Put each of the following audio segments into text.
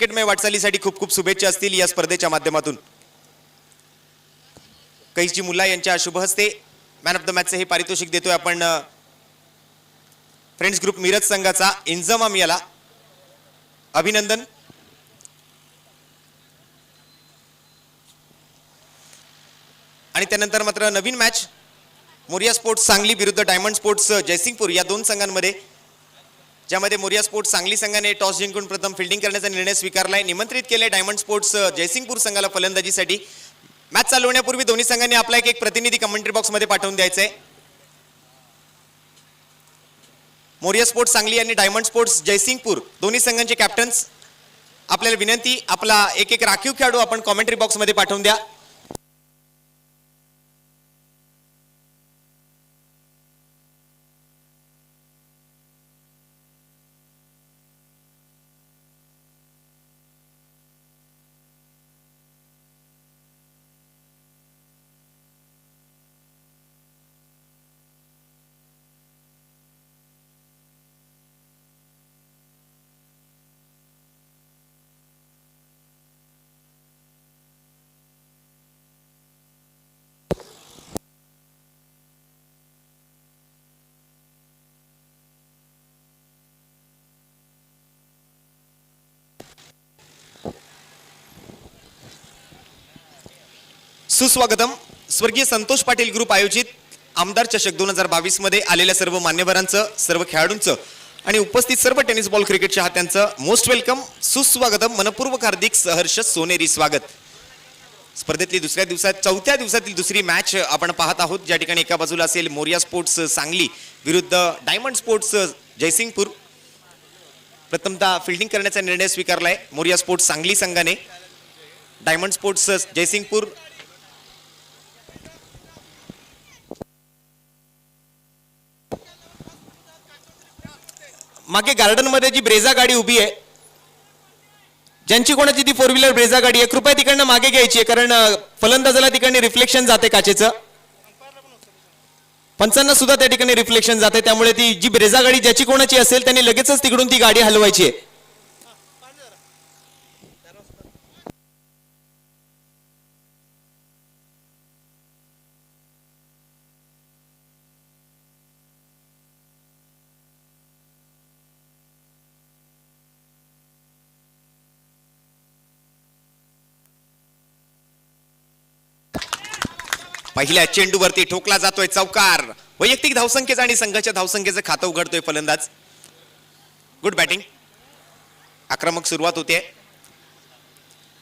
क्रिकेटमय वाटचालीसाठी खूप खूप शुभेच्छा असतील या स्पर्धेच्या माध्यमातून. कैची मुल्ला यांच्या शुभ हस्ते मॅन ऑफ द मॅचचे हे पारितोषिक देतोय आपण फ्रेंड्स ग्रुप मिरज संघाचा इंजमाम याला अभिनंदन. आणि त्यानंतर मात्र नवीन मॅच मोरिया स्पोर्ट्स सांगली विरुद्ध डायमंड स्पोर्ट्स जयसिंगपूर या दोन संघांमध्ये, ज्यामध्ये मोरिया स्पोर्ट्स सांगली संघाने टॉस जिंकून प्रथम फिल्डिंग करण्याचा निर्णय स्वीकारलाय. निमंत्रित केले डायमंड स्पोर्ट्स जयसिंगपूर संघाला फलंदाजीसाठी. मॅच चालू होण्यापूर्वी दोन्ही संघांनी आपला एक प्रतिनिधी कमेंट्री बॉक्स मध्ये पाठवून द्यायचा आहे. मोरिया स्पोर्ट्स सांगली आणि डायमंड स्पोर्ट्स जयसिंगपूर दोन्ही संघांचे कॅप्टन्स, आपल्याला विनंती आपला एक राखीव खेळाडू आपण कमेंट्री बॉक्स मध्ये पाठवून द्या. सुस्वागतम. स्वर्गीय संतोष पाटील ग्रुप आयोजित आमदार चषक 2022 मध्ये आलेल्या सर्व मान्यवरांचं, सर्व खेळाडूंचं आणि उपस्थित सर्व टेनिस बॉल क्रिकेट चाहत्यांचं मोस्ट वेलकम, सुस्वागतम, मनपूर्वक हार्दिक सहर्ष सोनेरी स्वागत. स्पर्धेतली चौथ्या दिवसातील दुसरी मॅच आपण पाहत आहोत, ज्या ठिकाणी एका बाजूला असेल मोरिया स्पोर्ट्स सांगली विरुद्ध डायमंड स्पोर्ट्स जयसिंगपूर. प्रथमतः फिल्डिंग करण्याचा निर्णय स्वीकारलाय मोरिया स्पोर्ट्स सांगली संघाने. डायमंड स्पोर्ट्स जयसिंगपूर मागे गार्डन मध्ये जी ब्रेझा गाडी उभी आहे, ज्यांची कोणाची ती फोर व्हीलर ब्रेझा गाडी आहे, कृपया तिकडनं मागे घ्यायची आहे, कारण फलंदाजाला ठिकाणी रिफ्लेक्शन जाते काचेचं. पंचांना सुद्धा त्या ठिकाणी रिफ्लेक्शन जाते, त्यामुळे ती जी ब्रेझा गाडी ज्याची कोणाची असेल त्यांनी लगेचच तिकडून ती गाडी हलवायची आहे. पहिल्या चेंडूवरती ठोकला जातोय चौकार. वैयक्तिक धावसंख्येचा आणि संघाच्या धावसंख्येचं खातं उघडतोय फलंदाज. गुड बॅटिंग, आक्रमक सुरुवात होते.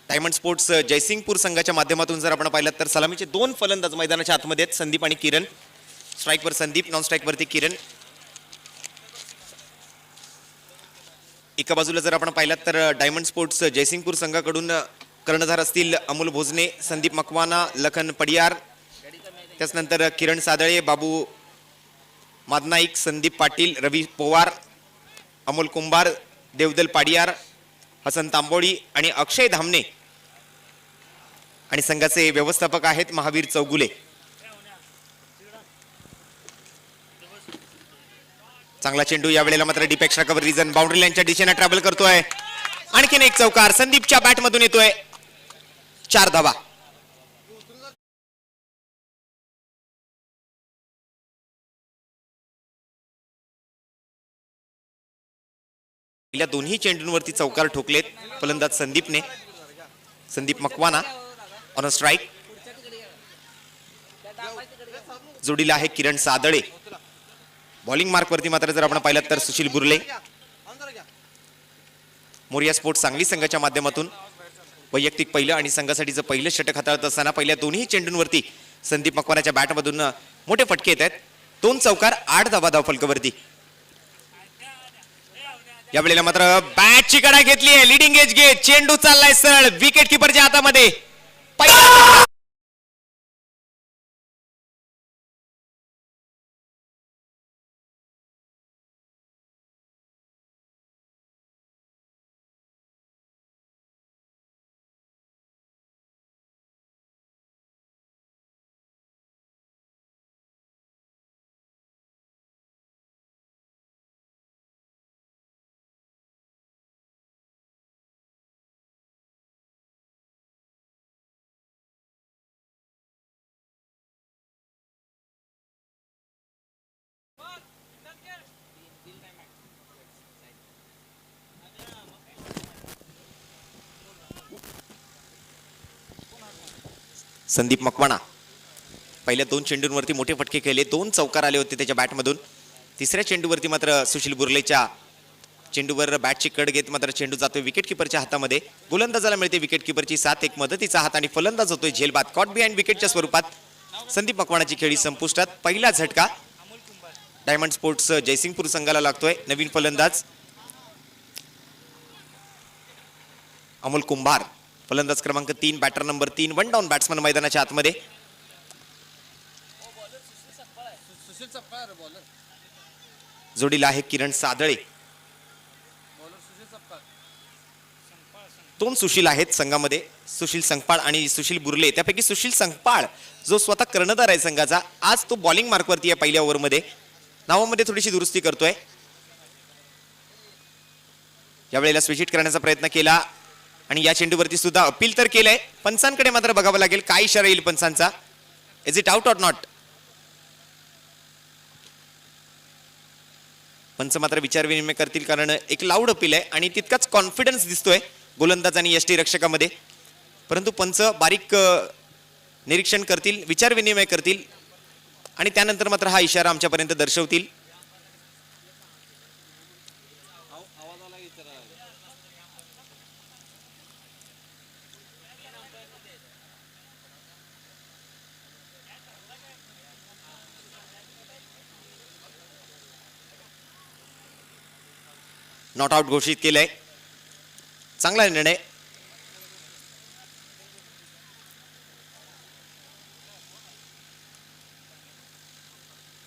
डायमंड स्पोर्ट्स जयसिंगपूर संघाच्या माध्यमातून जर आपण पाहिलं तर सलामीचे दोन फलंदाज मैदानाच्या आतमध्ये आहेत, संदीप आणि किरण. स्ट्राईकवर संदीप, नॉन स्ट्राईकवरती किरण. एका बाजूला जर आपण पाहिलं तर डायमंड स्पोर्ट्स जयसिंगपूर संघाकडून कर्णधार असतील अमोल भोजने, संदीप मकवाना, लखन पडियार, त्याचनंतर किरण सादळे, बाबू मादनाईक, संदीप पाटील, रवी पोवार, अमोल कुंभार, देवदल पाडियार, हसन तांबोळी आणि अक्षय धामणे. आणि संघाचे व्यवस्थापक आहेत महावीर चौगुले. चांगला चेंडू यावेळेला मात्र डिपेक्स कव्हर रिजन बाउंड्री लाईनच्या दिशेने ट्रॅव्हल करतोय. आणखीन एक चौकार संदीपच्या बॅट मधून येतोय. 4 धावा. दोन्ही चेंडूंवरती चौकार ठोकलेत फलंदाज संदीपने. Sandeep Makwana on a strike. जोडीला आहे किरण सादळे. बॉलिंग मार्क वरती मात्र जर आपण पाहिलं तर सुशील बुर्ले. मोरिया स्पोर्ट्स सांगली संघाच्या माध्यमातून वैयक्तिक पहिलं आणि संघासाठीचं पहिलं षटक हाताळत असताना पहिल्या दोन्ही चेंडूंवरती संदीप मकवानाच्या बॅटमधून मोठे फटके येत आहेत. 2 चौकार, 8 धावा धावफलकावरती. यावेळेला मात्र बॅटची कडा घेतली आहे, लिडिंग एज घेत चेंडू चाललाय सरळ विकेट किपरच्या हातामध्ये. पहिला संदीप मकवाना पहिल्या 2 चेंडूंवरती मोठे फटके खेळले, 2 चौकार आले होते त्याच्या बॅटमधून. तिसऱ्या चेंडूवरती मात्र सुशील बुर्लेच्या चेंडूवर बॅटची कड घेत मात्र चेंडू जातोय विकेट किपरच्या हातामध्ये. गोलंदाजाला मिळते विकेट किपरची साथ, एक मदतीचा हात आणि फलंदाज होतोय झेलबाद. कॉट बिहाइंड विकेटच्या स्वरूपात संदीप मकवानाची खेळी संपुष्टात. पहिला झटका डायमंड स्पोर्ट्स जयसिंगपूर संघाला लागतोय. नवीन फलंदाज अमोल कुंभार, फलंदाज क्रमांक 3, बॅटर नंबर 3, 1 डाऊन बॅट्समन मैदानाच्या आतमध्ये. जोडीला आहे किरण सादळे. 2 सुशील आहेत संघामध्ये, सुशील संगपाळ आणि सुशील बुर्ले. त्यापैकी सुशील संगपाळ जो स्वतः कर्णधार आहे संघाचा, आज तो बॉलिंग मार्कवरती आहे पहिल्या ओव्हरमध्ये. नावामध्ये थोडीशी दुरुस्ती करतोय. यावेळेला स्विच हिट करण्याचा प्रयत्न केला आणि या चेंडूवरती सुद्धा अपील तर केलंय. पंचांकडे मात्र बघावं लागेल काय इशारा येईल पंचांचा. Is it out or not? पंच मात्र विचार विनिमय करतील कारण एक लाऊड अपील आहे आणि तितकाच कॉन्फिडन्स दिसतोय गोलंदाज आणि यष्टी रक्षकामध्ये. परंतु पंच बारीक निरीक्षण करतील, विचार विनिमय करतील आणि त्यानंतर मात्र हा इशारा आमच्यापर्यंत दर्शवतील. नॉट आउट घोषित केलंय. चांगला निर्णय.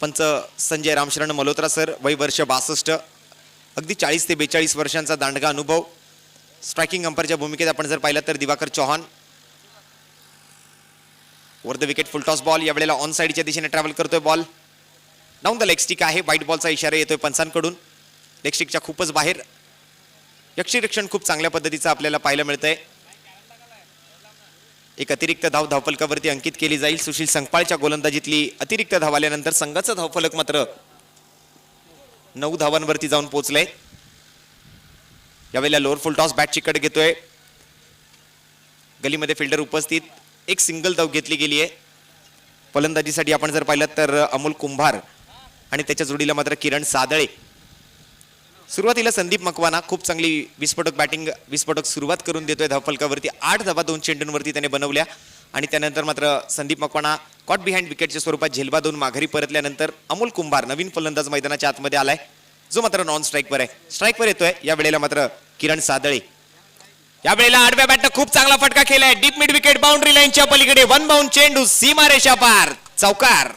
पंच संजय रामशरण मल्होत्रा सर, वय वर्ष 62, अगदी 40 ते 42 वर्षांचा दांडगा अनुभव. स्ट्रायकिंग अंपायरच्या भूमिकेत आपण जर पाहिलं तर दिवाकर चौहान. वर the wicket full toss ball. यावेळेला ऑन साइडच्या दिशेने ट्रॅव्हल करतोय ball. Down the leg stick आहे. व्हाईट बॉलचा इशारा येतोय पंचांकडून. लेग स्टिकच्या खूपच बाहेर. यक्षीरक्षण खूप चांगल्या पद्धतीचं आपल्याला पाहायला मिळतंय. एक अतिरिक्त धाव धावफलकावरती अंकित केली जाईल. सुशील संगपाळच्या गोलंदाजीतली अतिरिक्त धाव आल्यानंतर संघाचं धावफलक मात्र 9 धावांवरती जाऊन पोहोचलंय. यावेळेला लोअर फुल टॉस बॅटची कट घेतोय. गलीमध्ये फिल्डर उपस्थित. एक सिंगल धाव घेतली गेली आहे. फलंदाजीसाठी आपण जर पाहिलं तर अमोल कुंभार आणि त्याच्या जोडीला मात्र किरण सादळे. सुरुवातीला संदीप मकवाना खूप चांगली विस्फोटक सुरुवात करून देतोय धावफलकावरती. 8 धावा 2 चेंडूंवरती त्याने बनवल्या आणि त्यानंतर मात्र संदीप मकवाना कॉट बिहाइंड विकेटच्या स्वरूपात झेलबाद होऊन माघारी परतल्यानंतर अमोल कुंभार नवीन फलंदाज मैदानाच्या आतमध्ये आलाय, जो मात्र नॉन स्ट्राईकवर आहे. स्ट्राईकवर येतोय यावेळेला मात्र किरण सादळे. यावेळेला आडव्या बॅटनं खूप चांगला फटका केलाय. डीप मिड विकेट बाउंड्री लाईनच्या पलीकडे 1 बाउंड चेंडू सीमारेषा पार. चौकार.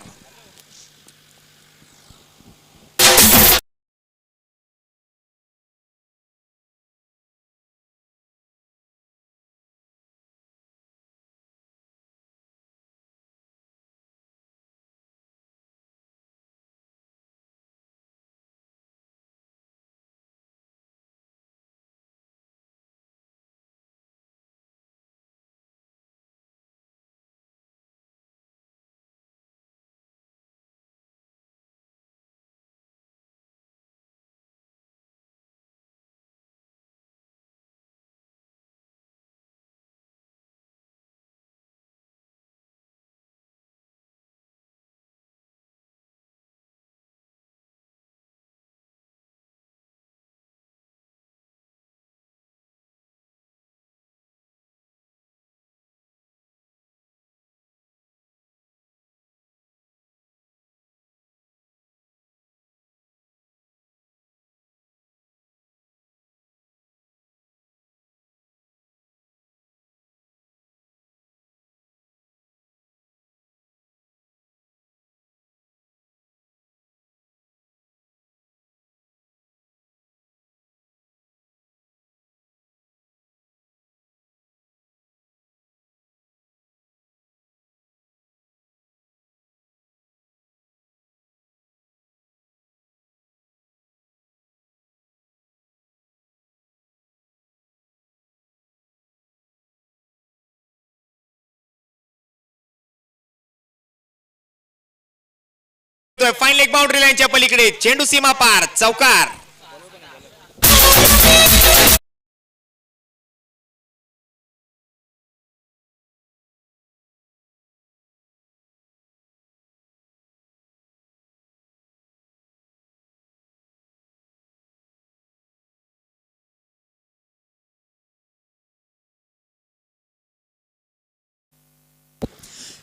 फाईन लेग बाउंड्री लाईनच्या पलीकडे चेंडू सीमा पार. चौकार.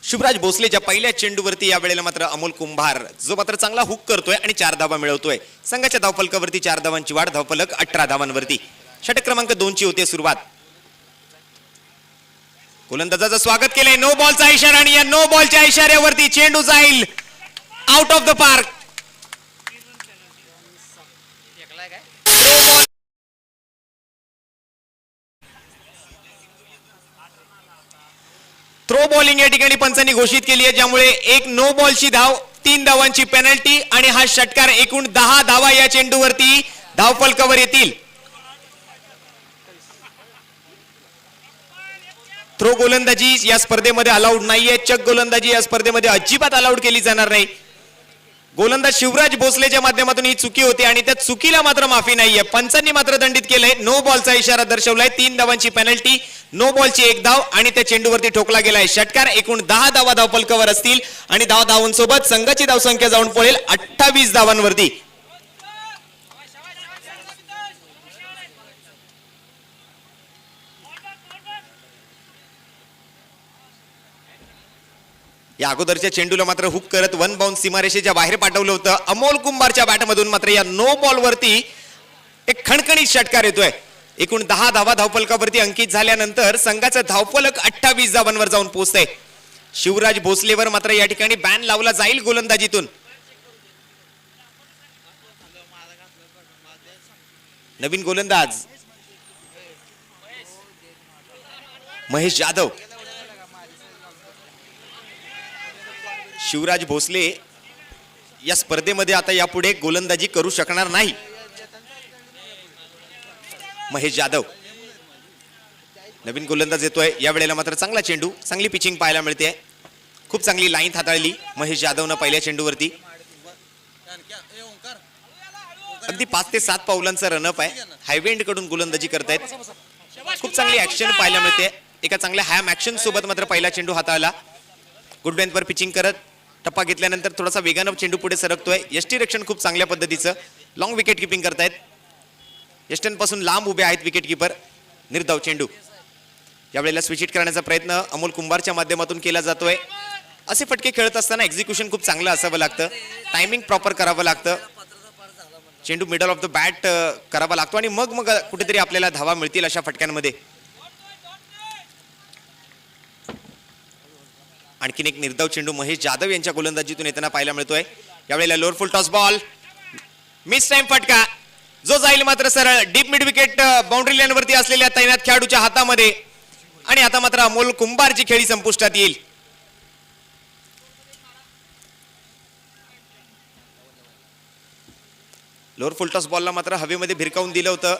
शुभराज भोसलेच्या पहिल्या चेंडूवरती या वेळेला मात्र अमोल कुंभार जो मात्र चांगला हुक करतोय आणि 4 धावा मिळवतोय. संघाच्या धावफलकावरती 4 धावांची वाढ, धावफलक 18 धावांवरती. षटक क्रमांक 2 ची होते सुरुवात. गोलंदाजाचं स्वागत केलंय, नो बॉलचा इशारा आणि या नो बॉलच्या इशाऱ्यावरती चेंडू जाईल out of the park. Throw bowling या ठिकाणी पंचांनी घोषित केली आहे, ज्यामुळे एक नो बॉलची धाव, 3 धावांची पेनल्टी आणि हा षटकार. एकूण 10 धावा या चेंडूवरती धावफलकावर येतील. थ्रो गोलंदाजी या स्पर्धेमध्ये अलाउड नाहीये. चक गोलंदाजी या स्पर्धेमध्ये अजिबात अलाउड केली जाणार नाही. गोलंदाज शिवराज भोसलेच्या माध्यमातून ही चुकी होती आणि त्या चुकीला मात्र माफी नाहीये. पंचांनी मात्र दंडित केलंय. नो बॉलचा इशारा दर्शवलाय, 3 धावांची पेनल्टी, नो बॉलची 1 धाव आणि त्या चेंडूवरती ठोकला गेलाय षटकार. एकूण 10 धावा धावफलकावर असतील आणि 10 धावांसोबत संघाची धावसंख्या जाऊन पडेल 28 धावांवरती. या अगोदरच्या चेंडूला मात्र हुक करत 1 बाउन्स सीमारेषेच्या बाहेर पाठवलं होतं. अमोल कुंभारच्या बॅटमधून मात्र या नो बॉलवरती एक खणखणीत षटकार येतोय. एकूण 10 धावा धावफलकावरती अंकित झाल्यानंतर संघाचं धावफलक 28 धावांवर जाऊन पोहोचतंय. शिवराज भोसलेवर मात्र या ठिकाणी बॅन लावला जाईल गोलंदाजीतून. नवीन गोलंदाज महेश जाधव. शिवराज भोसले या स्पर्धेमध्ये आता यापुढे गोलंदाजी करू शकणार नाही. महेश जाधव नवीन गोलंदाज येतोय. या वेळेला मात्र चांगला चेंडू, चांगली पिचिंग पाहायला मिळते. खूप चांगली लाईन हाताळली महेश जाधवनं पहिल्या चेंडूवरती. अगदी 5 ते 7 पावलांचा रनअप आहे. हायवे एंड कडून गोलंदाजी करतायत. खूप चांगली ऍक्शन पाहायला मिळते. एका चांगल्या हॅम ऍक्शन सोबत मात्र पहिला चेंडू हाताळला. गुड लेंथवर पिचिंग करत टप्पा घेतल्यानंतर थोडासा वेगानं चेंडू पुढे सरकतोय. यष्टीरक्षण खूप चांगल्या पद्धतीचं, लॉंग विकेट किपिंग करतायत. यष्टांपासून लांब उभे आहेत विकेट किपर. निर्धाव चेंडू यावेळेला स्विच हिट करण्याचा प्रयत्न अमोल कुंभारच्या माध्यमातून केला जातोय. असे फटके खेळत असताना एक्झिक्युशन खूप चांगलं असावं लागतं, टायमिंग प्रॉपर करावं लागतं, चेंडू मिडल ऑफ द बॅट करावा लागतो आणि मग कुठेतरी आपल्याला धावा मिळतील अशा फटक्यांमध्ये. आणखीन एक निर्धाव चेंडू महेश जाधव यांच्या गोलंदाजीतून येताना पाहायला मिळतोय. यावेळेला लोअर फुल टॉस बॉल, मिस टाइम फटका जो जाईल मात्र सरळ deep mid wicket boundary line वरती असलेल्या तैनात खेळाडूच्या हातामध्ये. आणि आता मात्र अमोल कुंभारची खेळी संपुष्टात येईल. लोअर फुल टॉस बॉलला मात्र हवेमध्ये भिरकावून दिलं होतं.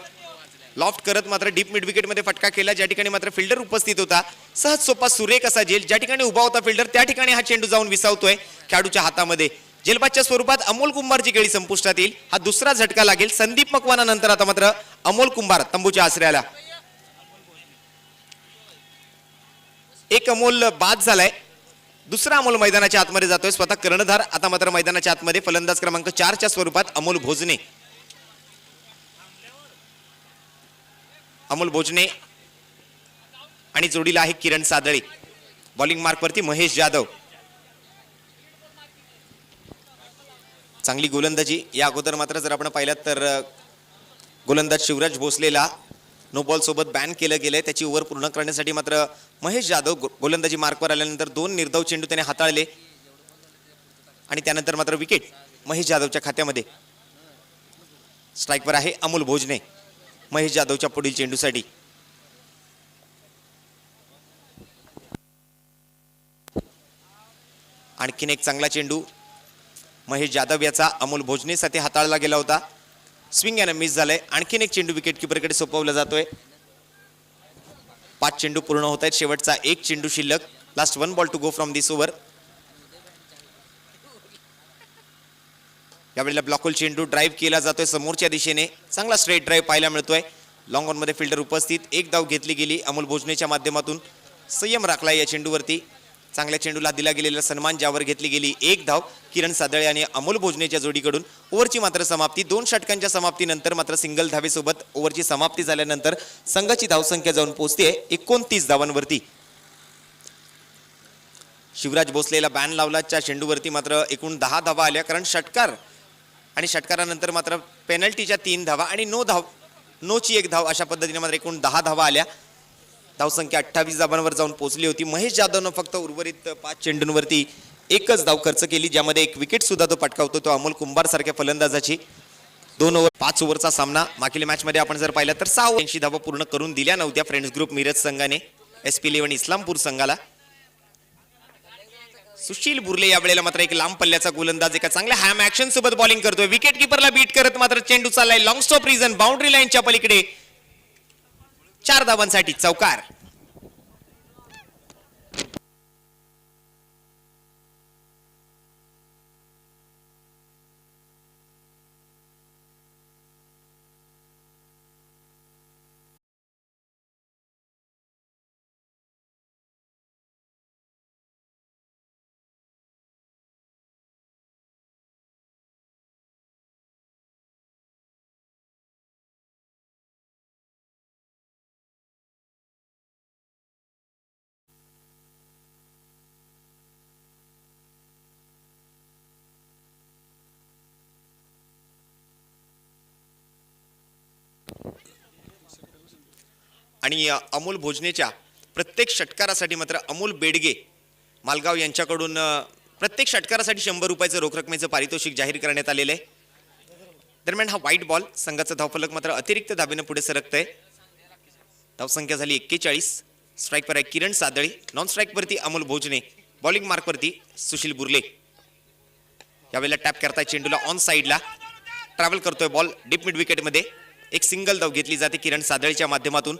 लॉफ्ट करत मात्र डीप मिड विकेट मध्ये फटका केला, ज्या ठिकाणी मात्र फिल्डर उपस्थित होता. सहज सोपा सुरेख असा झेल, ज्या ठिकाणी उभा होता फिल्डर त्या ठिकाणी हा चेंडू जाऊन विसावतोय खेळाडूच्या हातामध्ये. झेलबादच्या स्वरूपात अमोल कुंभारची खेळी संपुष्टात येईल. हा दुसरा झटका लागेल संदीप मकवाना नंतर. आता मात्र अमोल कुंभार तंबूच्या आश्रयाला. एक अमोल बाद झालाय, दुसरा अमोल मैदानाच्या आतमध्ये जातोय. स्वतः कर्णधार आता मात्र मैदानाच्या आतमध्ये. फलंदाज क्रमांक 4 च्या स्वरूपात अमोल भोजने. अमोल भोजने आणि जोडीला आहे किरण सादळे. बॉलिंग मार्क वरती महेश जाधव. चांगली गोलंदाजी या अगोदर मात्र जर आपण पाहिलात तर गोलंदाज शिवराज भोसलेला नो बॉल सोबत बॅन केलं गेलंय. त्याची ओव्हर पूर्ण करण्यासाठी मात्र महेश जाधव गोलंदाजी मार्कवर आल्यानंतर 2 निर्धाव चेंडू त्याने हाताळले आणि त्यानंतर मात्र विकेट महेश जाधवच्या खात्यामध्ये. स्ट्राईकवर आहे अमोल भोजने महेश जाधवच्या पुढील चेंडूसाठी. आणखीन एक चांगला चेंडू महेश जाधव याचा अमोल भोजनेसाठी हाताळला गेला होता. स्विंग यानं मिस झालंय. आणखीन एक चेंडू विकेट किपरकडे सोपवला जातोय. 5 चेंडू पूर्ण होत आहेत, शेवटचा एक चेंडू शिल्लक. Last 1 ball to go from this over. यावेळेला ब्लॉकहोल चेंडू ड्राईव्ह केला जातोय समोरच्या दिशेने. चांगला स्ट्रेट ड्राईव्ह पाहायला मिळतोय. लॉंग ऑन मध्ये फिल्डर उपस्थित. एक धाव घेतली गेली अमोल भोजनेच्या माध्यमातून. संयम राखला या चेंडूवरती. चांगल्या चेंडूला दिला गेलेला सन्मान, ज्यावर घेतली गेली एक धाव किरण सादळे आणि अमोल भोजनेच्या जोडीकडून. ओव्हरची मात्र समाप्ती. 2 षटकांच्या समाप्तीनंतर मात्र सिंगल धावेसोबत ओव्हरची समाप्ती झाल्यानंतर संघाची धावसंख्या जाऊन पोहोचते 29 धावांवरती. शिवराज भोसलेला बॅन लावलाच्या चेंडूवरती मात्र एकूण 10 धावा आल्या, कारण षटकार आणि षटकारानंतर मात्र पेनल्टीच्या 3 धावा आणि नोची 1 धाव अशा पद्धतीने मात्र एकूण 10 धावा आल्या. धावसंख्या 28 धावांवर जाऊन पोहोचली होती. महेश जाधवनं फक्त उर्वरित 5 चेंडूंवरती एकच धाव खर्च केली, ज्यामध्ये एक विकेट सुद्धा तो पटकावतो, तो अमोल कुंभार सारख्या फलंदाजाची. 2 ओव्हर 5 ओव्हरचा सामना. मागील मॅच मध्ये आपण जर पाहिलं तर 86 धावा पूर्ण करून दिल्या नव्हत्या फ्रेंड्स ग्रुप मिरज संघाने SP11 इस्लामपूर संघाला. सुशील बुर्ले यावेळेला मात्र एक लांब पल्ल्याचा गोलंदाज एका चांगल्या हॅम ऍक्शन सोबत बॉलिंग करतोय. विकेट किपरला बीट करत मात्र चेंडू चाललाय लॉंग स्टॉप रिजन बाउंड्री लाईनच्या पलीकडे. 4 धावांसाठी चौकार. आणि अमोल भोजनेच्या प्रत्येक षटकारासाठी मात्र अमोल बेडगे मालगाव यांच्याकडून प्रत्येक षटकारासाठी 100 रुपयाचं रोख रकमेचं पारितोषिक जाहीर करण्यात आलेलं आहे. दरम्यान हा व्हाईट बॉल. संघाचा धावफलक मात्र अतिरिक्त धाबेनं पुढे सरकतंय. धावसंख्या झाली 41. स्ट्राईकवर आहे किरण सादळी, नॉन स्ट्राईकवरती अमोल भोजने, बॉलिंग मार्कवरती सुशील बुर्ले. यावेळेला टॅप करताय चेंडूला ऑन साईडला, ट्रॅव्हल करतोय बॉल डीप मिड विकेटमध्ये. एक सिंगल धाव घेतली जाते किरण सादळीच्या माध्यमातून.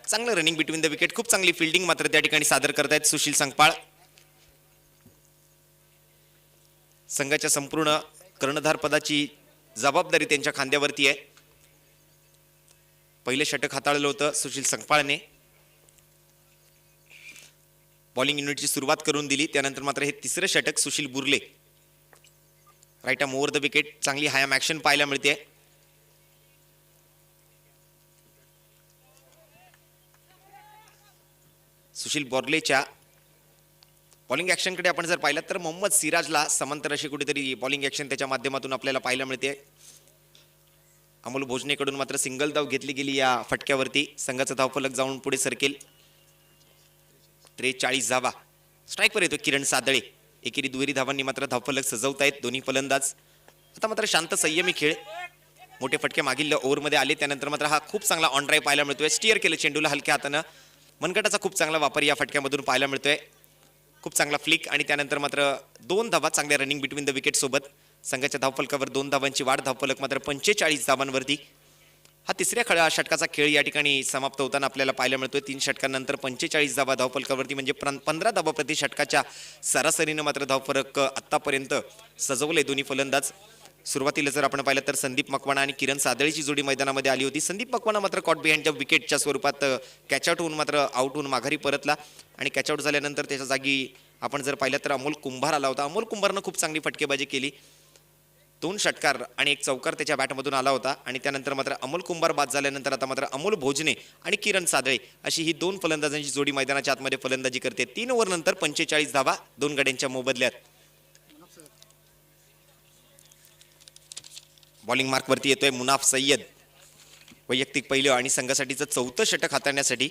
चांगलं रनिंग बिटवीन द विकेट, खूप चांगली फिल्डिंग मात्र त्या ठिकाणी सादर करतायत सुशील संकपाळ. संघाच्या संपूर्ण कर्णधार पदाची जबाबदारी त्यांच्या खांद्यावरती आहे. पहिले षटक हाताळलं होतं सुशील संकपाळने, बॉलिंग युनिटची सुरुवात करून दिली. त्यानंतर मात्र हे तिसरं षटक Sushil Burle. Right arm over the wicket, चांगली हायम ऍक्शन पाहायला मिळते. सुशील बोर्लेच्या बॉलिंग ऍक्शनकडे आपण जर पाहिलं तर मोहम्मद सिराजला समांतर अशी कुठेतरी बॉलिंग ऍक्शन त्याच्या माध्यमातून आपल्याला पाहायला मिळते. अमोल भोजनेकडून मात्र सिंगल धाव घेतली गेली या फटक्यावरती. संघाचा धावफलक जाऊन पुढे सरकेल. 43 धावा. स्ट्राईकवर येतो किरण सादळे. एकेरी दुहेरी धावांनी मात्र धावफलक सजवतायत दोन्ही फलंदाज. आता मात्र शांत संयमी खेळ. मोठे फटके मागील ओव्हरमध्ये आले, त्यानंतर मात्र हा खूप चांगला ऑन ड्राईव्ह पाहायला मिळतोय. स्टिअर केलं चेंडूला हलक्या हातानं. मनगटाचा खूप चांगला वापर या फटक्यामधून पाहायला मिळतोय. खूप चांगला फ्लिक आणि त्यानंतर मात्र 2 धावा चांगल्या रनिंग बिटवीन द विकेट सोबत. संघाच्या धावफलकावर 2 धावांची वाढ. धावफलक मात्र 45 धावांवरती. हा तिसऱ्या षटकाचा खेळ या ठिकाणी समाप्त होताना आपल्याला पाहायला मिळतोय. 3 षटकांनंतर 45 धावा धावफलकावरती, म्हणजे 15 धावा प्रति षटकाच्या सरासरीनं मात्र धावफलक आतापर्यंत सजवले दोन्ही फलंदाज. सुरुवातीला जर आपण पाहिलं तर संदीप मकवाना आणि किरण सादळीची जोडी मैदानामध्ये आली होती. संदीप मकवाना मात्र कॉट बिहाइंड द विकेटच्या स्वरूपात कॅचआउट होऊन मात्र आउट होऊन माघारी परतला. आणि कॅचआउट झाल्यानंतर त्याच्या जागी आपण जर पाहिलं तर अमोल कुंभार आला होता. अमोल कुंभारनं खूप चांगली फटकेबाजी केली. 2 षटकार आणि 1 चौकार त्याच्या बॅटमधून आला होता. आणि त्यानंतर मात्र अमोल कुंभार बाद झाल्यानंतर आता मात्र अमोल भोजने आणि किरण सादळे अशी ही 2 फलंदाजांची जोडी मैदानाच्या आतमध्ये फलंदाजी करते. 3 ओव्हर नंतर 45 धावा 2 गड्यांच्या मोबदल्यात. बॉलिंग मार्कवरती येतोय मुनाफ सय्यद. वैयक्तिक पहिलं आणि संघासाठीचं 4थं षटक हाताळण्यासाठी.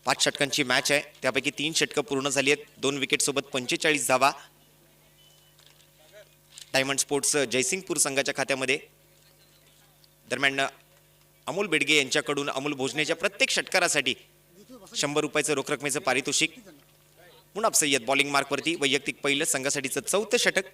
5 षटकांची मॅच आहे, त्यापैकी 3 षटकं पूर्ण झाली आहेत. 2 विकेट सोबत 45 धावा डायमंड स्पोर्ट्स जयसिंगपूर संघाच्या खात्यामध्ये. दरम्यान अमोल बेडगे यांच्याकडून अमोल भोजनेच्या प्रत्येक षटकारासाठी 100 रुपयाचं रोख रकमेचं पारितोषिक. मुनाफ सय्यद बॉलिंग मार्कवरती. वैयक्तिक पहिलं, संघासाठीचं 4थं षटक.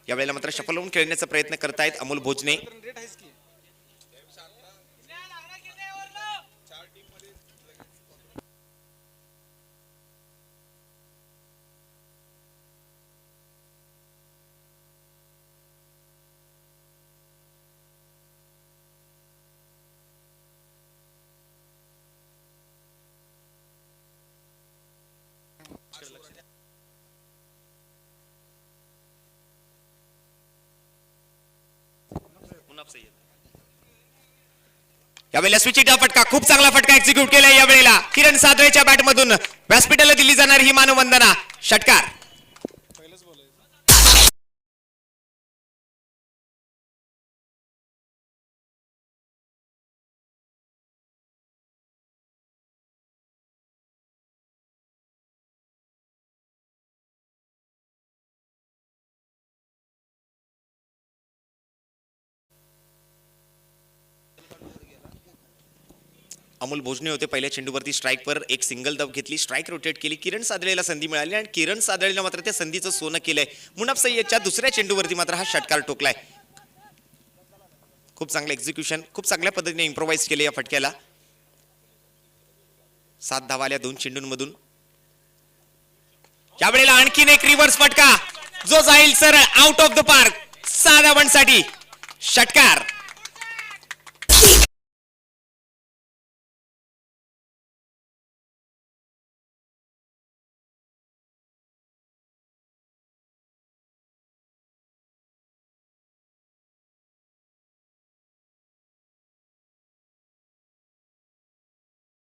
यावेळेला मात्र शफल होऊन खेळण्याचा प्रयत्न करतायत अमोल भोजने. यावेळेला स्विचिटा फटका, खूप चांगला फटका एक्झिक्यूट केलाय यावेळेला किरण सादळेच्या बॅटमधून व्यासपीठाला दिली जाणार ही मानवंदना. षटकार. अमोल भोजने होते पहिल्या चेंडूवरती स्ट्राईकवर एक सिंगल धाव घेतली, स्ट्राईक रोटेट केली, किरण सादळेला संधी मिळाली आणि किरण सादळेला मात्र त्या संधीचं सोनं केलंय. मुनाफ सय्यदच्या दुसऱ्या चेंडूवरती मात्र हा षटकार टोकलाय. खूप चांगलं एक्झिक्युशन, खूप चांगल्या पद्धतीने इम्प्रोवाइज केले या फटक्याला. 7 धावा आल्या 2 चेंडूंमधून. यावेळेला आणखीन एक रिव्हर्स फटका जो जाईल सरळ आउट ऑफ द पार्क. 6 धावांसाठी षटकार.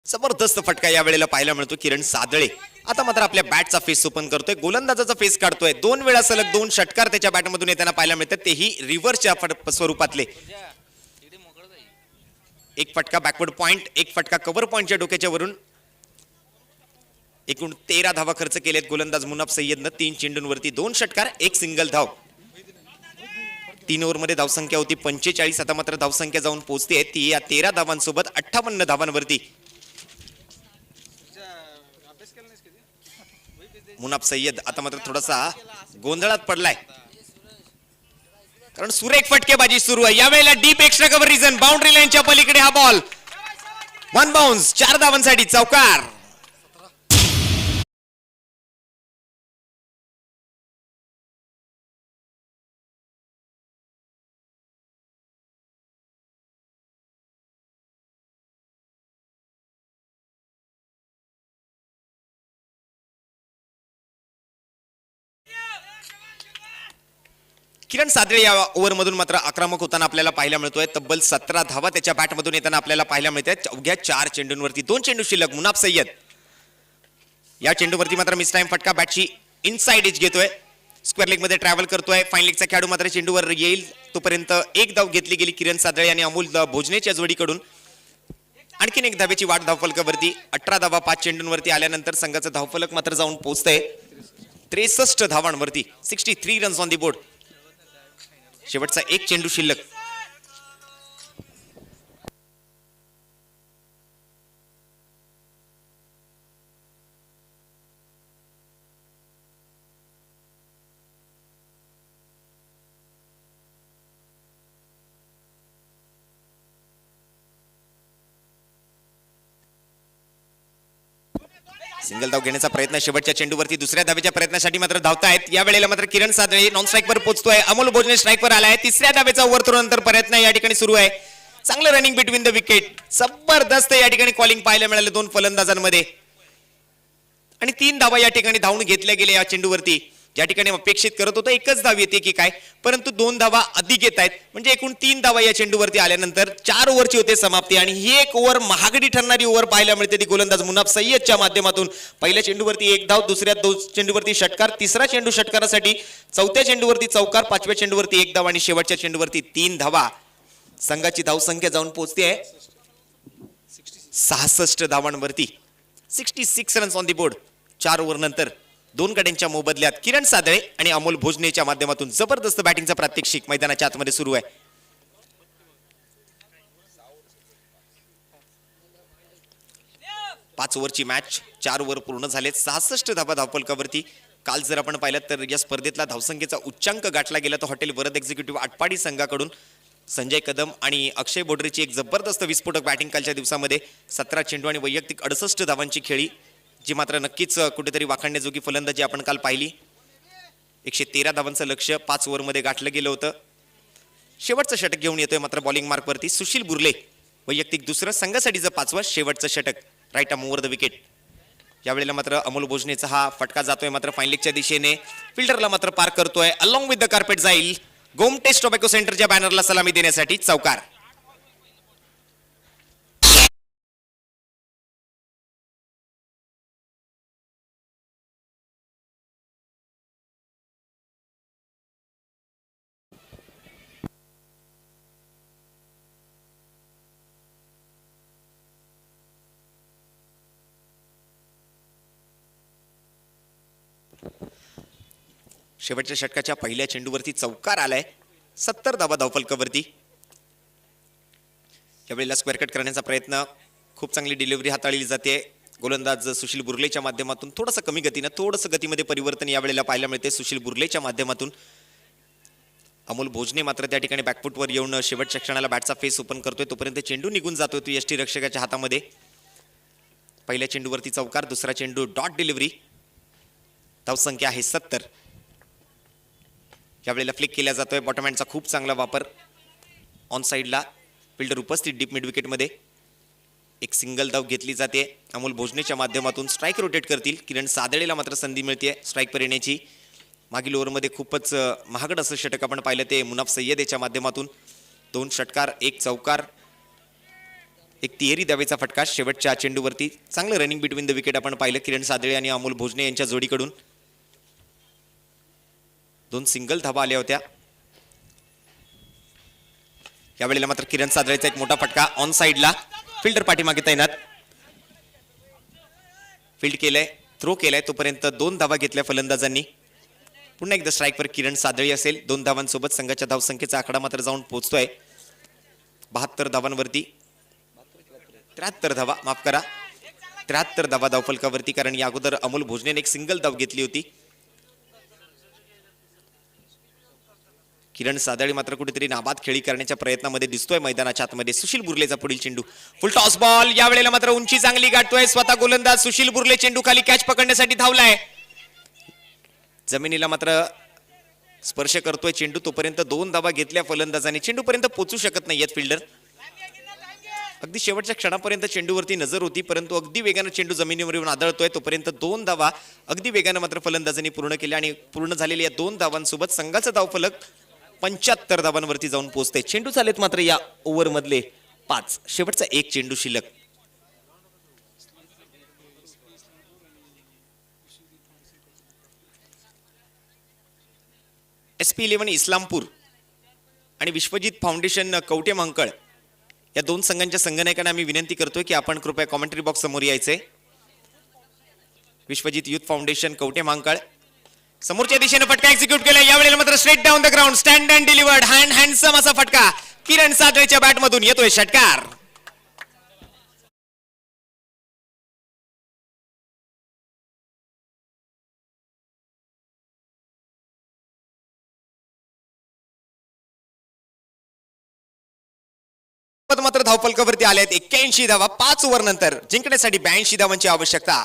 जबरदस्त फटका या वेळेला पाहायला मिळतो किरण सादळे. आता मात्र आपल्या बॅटचा फेस ओपन करतोय, गोलंदाजाचा फेस काढतोय. 2 वेळा सलग 2 षटकार त्याच्या बॅटमधून येताना पाहायला मिळतात, तेही रिव्हर्सच्या स्वरूपातले. एक फटका बॅकवर्ड पॉइंट, एक फटका कव्हर पॉइंटच्या डोक्याच्या वरून. एकूण 13 धावा खर्च केलेत गोलंदाज मुनाफ सय्यदनं 3 चेंडूंवरती. 2 षटकार, एक सिंगल धाव. 3 ओव्हरमध्ये धावसंख्या होती 45. आता मात्र धावसंख्या जाऊन पोहोचते ती या 13 धावांसोबत 58 धावांवरती. मुनाफ सय्यद आता मात्र थोडासा गोंधळात पडलाय, कारण सुरेख फटकेबाजी सुरू आहे. यावेळेला deep extra cover region, boundary लाईनच्या पलीकडे हा बॉल. 1 बाउन्स, 4 धावांसाठी चौकार. किरण सादळे या ओव्हरमधून मात्र आक्रमक होताना आपल्याला पाहायला मिळतोय. तब्बल 17 धावा त्याच्या बॅटमधून येताना आपल्याला पाहायला मिळतात. अवघ्या 4 चेंडूंवरती 2 चेंडू शिल्लक. मुनाफ सय्यद या चेंडूवरती मात्र मिस टाइम फटका, बॅटची इनसाइड एज घेतोय, स्क्वेअर लेग मध्ये ट्रॅव्हल करतोय. फाईन लेगचा खेळाडू मात्र चेंडूवर येईल तोपर्यंत एक धाव घेतली गेली किरण सादळे आणि अमोल भोजनेच्या जोडीकडून. आणखीन एक धावेची वाट धावफलकावरती. 18 धावा 5 चेंडूंवरती आल्यानंतर संघाचा धावफलक मात्र जाऊन पोहोचतंय 63 धावांवरती. 63 रन्स ऑन दी बोर्ड. शेवटचा एक चेंडू शिल्लक. सिंगल धाव घेण्याचा प्रयत्न शेवटच्या चेंडूवरती. दुसऱ्या धावेच्या प्रयत्नासाठी मात्र धावतायत. या वेळेला मात्र किरण सादळे नॉन स्ट्राईकवर पोहोचतोय. अमोल भोजने स्ट्राईकवर आलाय. तिसऱ्या धावेचा ओव्हर नंतर प्रयत्न या ठिकाणी सुरू आहे. चांगलं रनिंग बिटवीन द विकेट, जबरदस्त या ठिकाणी कॉलिंग पाहायला मिळाले 2 फलंदाजांमध्ये. आणि 3 धावा या ठिकाणी धावून घेतल्या गेल्या या चेंडूवरती. ज्या ठिकाणी अपेक्षित करत होतं एकच धाव येते की काय, परंतु 2 धावा अधिक येत आहेत. म्हणजे एकूण 3 धावा या चेंडूवरती आल्यानंतर 4 ओव्हरची होते समाप्ती. आणि ही एक ओव्हर महागडी ठरणारी ओव्हर पाहायला मिळते ती गोलंदाज मुनाफ सय्यदच्या माध्यमातून. पहिल्या चेंडूवरती 1 धाव, दुसऱ्या 2 चेंडूवरती षटकार, तिसरा चेंडू षटकारासाठी, चौथ्या चेंडूवरती चौकार, 5व्या चेंडूवरती 1 धाव आणि शेवटच्या चेंडूवरती 3 धावा. संघाची धावसंख्या जाऊन पोहोचते 66 धावांवरती. 66 runs on the board. 4 over नंतर 2 गड्यांच्या मोबदल्यात किरण सादळे आणि अमोल भोजनेच्या माध्यमातून जबरदस्त बॅटिंगचा प्रात्यक्षिक मैदानाच्या आतमध्ये सुरू आहे. पाच ओव्हरची मॅच, 4 ओव्हर पूर्ण झालेत. 66 धावा धावफलकावरती. काल जर आपण पाहिलं तर या स्पर्धेतला धावसंख्येचा उच्चांक गाठला गेला तो हॉटेल वरद एक्झिक्युटिव्ह आटपाडी संघाकडून. संजय कदम आणि अक्षय बोडरेची एक जबरदस्त विस्फोटक बॅटिंग कालच्या दिवसामध्ये. 17 चेंडू आणि वैयक्तिक 68 धावांची खेळी, जी मात्र नक्कीच कुठेतरी वाखाणण्याजोगी फलंदाजी आपण काल पाहिली. 113 धावांचं लक्ष्य 5 ओव्हरमध्ये गाठलं गेलं होतं. शेवटचं षटक घेऊन येतोय मात्र बॉलिंग मार्कवरती सुशील बुर्ले. वैयक्तिक दुसरं, संघासाठीचं 5वं शेवटचं षटक. Right arm over the wicket. यावेळेला मात्र अमोल भोजनेचा हा फटका जातोय मात्र फाईन लेगच्या दिशेने. फिल्डरला मात्र पार करतोय. अलॉंग विथ द कार्पेट जाईल गोमटेस टोबॅको सेंटरच्या बॅनरला सलामी देण्यासाठी चौकार. शेवटच्या षटकाच्या पहिल्या चेंडूवरती चौकार आलाय. 70 धावा धावफलकावरती. यावेळेला स्क्वेअर कट करण्याचा प्रयत्न, खूप चांगली डिलिव्हरी हाताळली जाते. गोलंदाज सुशील बुर्लेच्या माध्यमातून थोडंसं कमी गतीनं, थोडंसं गतीमध्ये परिवर्तन यावेळेला पाहायला मिळते सुशील बुर्लेच्या माध्यमातून. अमोल भोजने मात्र त्या ठिकाणी बॅकफुटवर येऊन शेवटच्या क्षणाला बॅटचा फेस ओपन करतोय. तोपर्यंत चेंडू निघून जातोय तो यष्टी रक्षकाच्या हातामध्ये. पहिल्या चेंडूवरती चौकार, दुसरा चेंडू डॉट डिलिव्हरी. धावसंख्या आहे 70. यावेळेला फ्लिक केला जातोय. बॉटमहँडचा खूप चांगला वापर. ऑन साईडला फिल्डर उपस्थित डीप मिड विकेटमध्ये. एक सिंगल धाव घेतली जाते. अमोल भोजनेच्या माध्यमातून स्ट्राईक रोटेट करतील. किरण सादळेला मात्र संधी मिळते स्ट्राईकवर येण्याची. मागील ओव्हरमध्ये खूपच महागड असं षटक आपण पाहिलं ते मुनाफ सय्यद याच्या माध्यमातून. 2 षटकार, 1 चौकार, एक तिहेरी धावेचा फटका. शेवटच्या चेंडूवरती चांगलं रनिंग बिटवीन द विकेट आपण पाहिलं किरण सादळे आणि अमोल भोजने यांच्या जोडीकडून. 2 सिंगल धावा आल्या होत्या. यावेळेला मात्र किरण सादळेचा एक मोठा फटका ऑन साईडला. फिल्डर पाठीमागे तैनात. फील्ड केलंय, थ्रो केलाय. तोपर्यंत 2 धावा घेतल्या फलंदाजांनी. पुन्हा एकदा स्ट्राईकवर किरण सादळे असेल. 2 धावांसोबत संघाच्या धावसंख्येचा आकडा मात्र जाऊन पोहोचतोय 72 धावांवरती. 73 धावा, माफ करा, 73 धावा धावफलकावरती. कारण या अगोदर अमोल भोजनेने एक सिंगल धाव घेतली होती. किरण सादळे मात्र कुठेतरी नाबाद खेळी करण्याच्या प्रयत्नामध्ये दिसतोय मैदानाच्या आतमध्ये. सुशील बुर्लेचा पुढील चेंडू, फुल टॉस बॉल. यावेळेला मात्र उंची चांगली गाठतोय स्वतः गोलंदाज सुशील बुर्ले. चेंडू खाली कॅच पकडण्यासाठी धावलाय. जमिनीला मात्र स्पर्श करतोय चेंडू. तोपर्यंत 2 धावा घेतल्या फलंदाजाने. चेंडूपर्यंत पोहोचू शकत नाहीयेत फिल्डर. अगदी शेवटच्या क्षणापर्यंत चेंडूवरती नजर होती, परंतु अगदी वेगानं चेंडू जमिनीवर येऊन आदळतोय. तोपर्यंत 2 धावा अगदी वेगानं मात्र फलंदाजांनी पूर्ण केल्या आणि पूर्ण झालेल्या या 2 धावांसोबत संघाचा धावफलक 75 धावांवरती जाऊन पोहोचते. चेंडू झालेत मात्र या ओव्हर मधले 5. शेवटचा 1 चेंडू शिल्लक. SP11 इस्लामपूर आणि विश्वजित फाउंडेशन कवटे मंकळ या 2 संघांच्या संघनायकांना आम्ही विनंती करतोय की आपण कृपया कॉमेंट्री बॉक्स समोर यायचंय. विश्वजित युथ फाउंडेशन कवटे मांकळ समोरच्या दिशेने फटका एक्झिक्यूट केला. यावेळेला मात्र straight down the ground, stand and delivered. Handsome असा फटका किरण सादळेच्या बॅटमधून येतोय षटकार. मात्र धावफलकावरती आले आहेत 81 धावा. 5 ओव्हर नंतर जिंकण्यासाठी 82 धावांची आवश्यकता.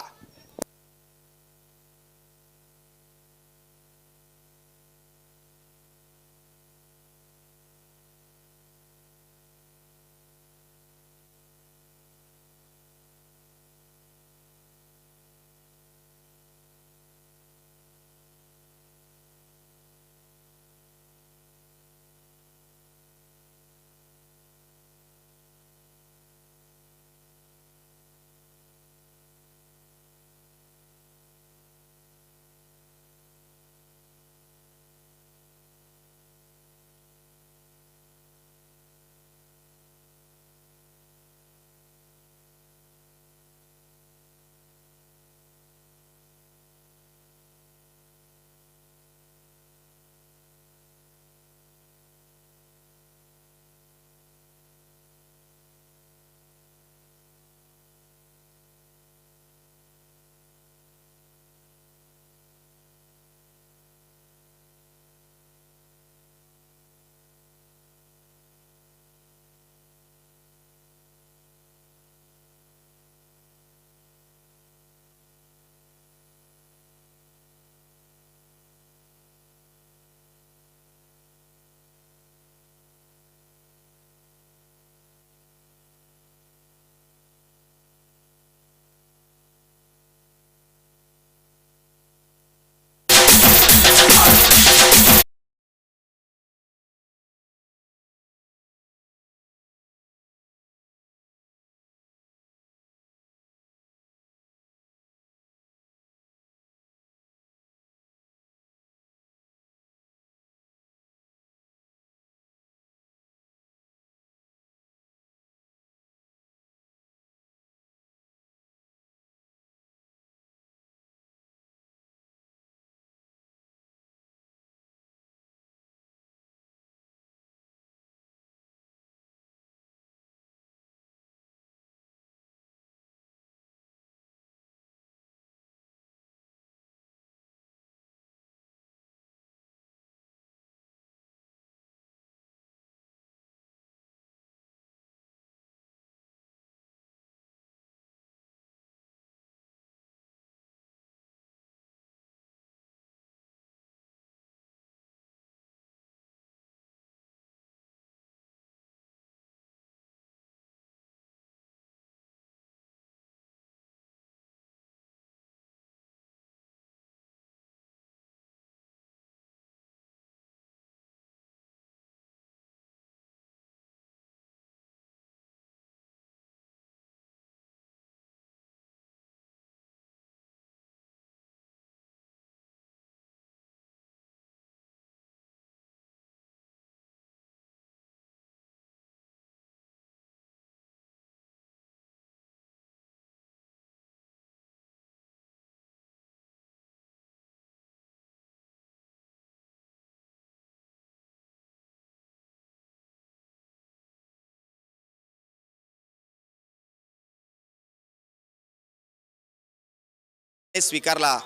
स्वीकारला,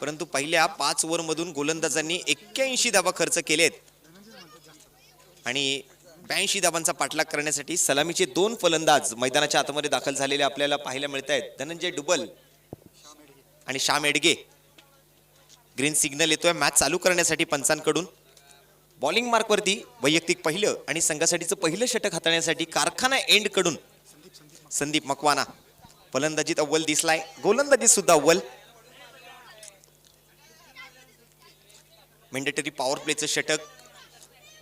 परंतु पहिल्या 5 ओव्हरमधून गोलंदाजांनी 81 धावा खर्च केलेत आणि 82 धावांचा पाठलाग करण्यासाठी सलामीचे 2 फलंदाज मैदानाच्या आतमध्ये दाखल झालेले आपल्याला पाहायला मिळत आहेत. धनंजय डुबल आणि श्याम एडगे. ग्रीन सिग्नल येतोय मॅच चालू करण्यासाठी पंचांकडून. बॉलिंग मार्कवरती वैयक्तिक पहिलं आणि संघासाठीचं पहिलं षटक हाताळण्यासाठी कारखाना एंड कडून संदीप मकवाना. फलंदाजीत अव्वल दिसलाय, गोलंदाजीत सुद्धा अव्वल. मॅन्डेटरी पॉवर प्लेचं षटक.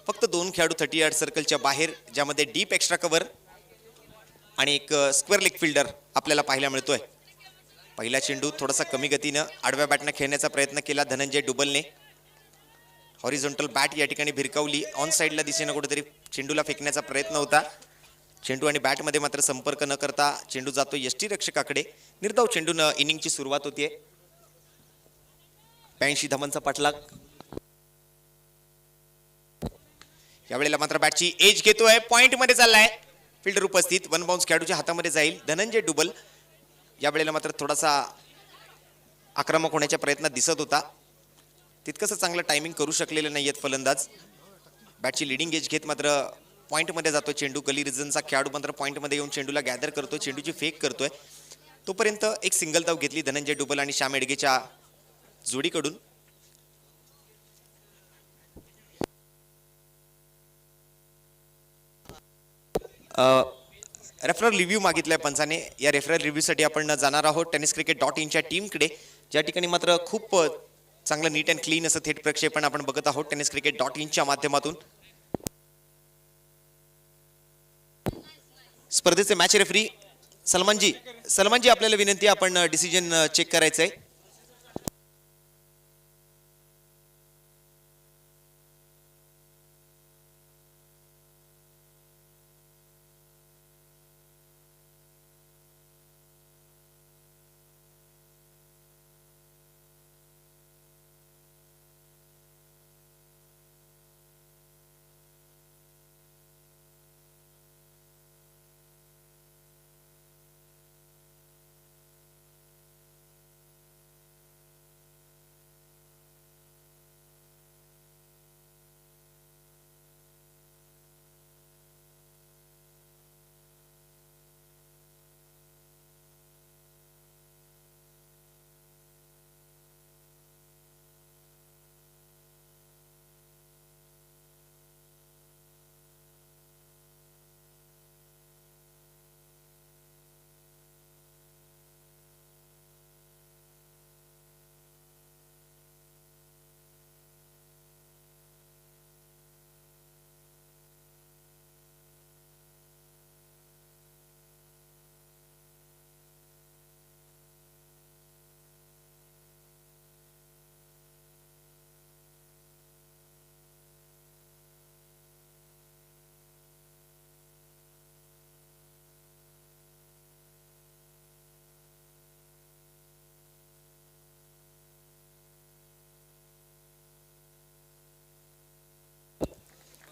फक्त 2 खेळाडू 30 यार्ड सर्कलच्या बाहेर, ज्यामध्ये डीप एक्स्ट्रा कव्हर आणि एक स्क्वेअर लेग फिल्डर आपल्याला पाहायला मिळतोय. पहिला चेंडू थोडासा कमी गतीनं आडव्या बॅटनं खेळण्याचा प्रयत्न केला धनंजय डुबलने. हॉरिझॉन्टल बॅट या ठिकाणी भिरकावली. ऑन साईडला दिशेनं कुठेतरी चेंडूला फेकण्याचा प्रयत्न होता. चेंडू आणि बॅटमध्ये मात्र संपर्क न करता चेंडू जातो यष्टीरक्षकाकडे. निर्धाव चेंडून इनिंगची सुरुवात होतीये. 82 धावांचा पाठलाग. यावेळेला मात्र बॅटची एज घेतोय, पॉइंट मध्ये चाललाय. फिल्डर उपस्थित, वन बाउन्स खेळाडूच्या हातामध्ये जाईल. धनंजय डुबल यावेळेला मात्र थोडासा आक्रमक होण्याच्या प्रयत्नात दिसत होता. तितकंसं चांगलं टायमिंग करू शकलेले नाहीयेत फलंदाज. बॅटची लिडिंग एज घेत मात्र पॉइंट मध्ये जातो चेंडू. गली रिजनचा खेळाडू मात्र पॉइंट मध्ये येऊन चेंडूला गॅदर करतोय, चेंडूची फेक करतोय. तोपर्यंत एक सिंगल धाव घेतली धनंजय डुबल आणि श्याम एडगेच्या जोडीकडून. रेफरल रिव्ह्यू मागितलाय पंचाने. या रेफरल रिव्ह्यूसाठी आपण जाणार आहोत tenniscricket.in टीमकडे. ज्या ठिकाणी मात्र खूप चांगलं नीट अँड क्लीन असं थेट प्रक्षेपण आपण बघत आहोत tenniscricket.in माध्यमातून. स्पर्धेचे मॅच रेफरी सलमानजी आपल्याला विनंती, आपण डिसिजन चेक करायचंय.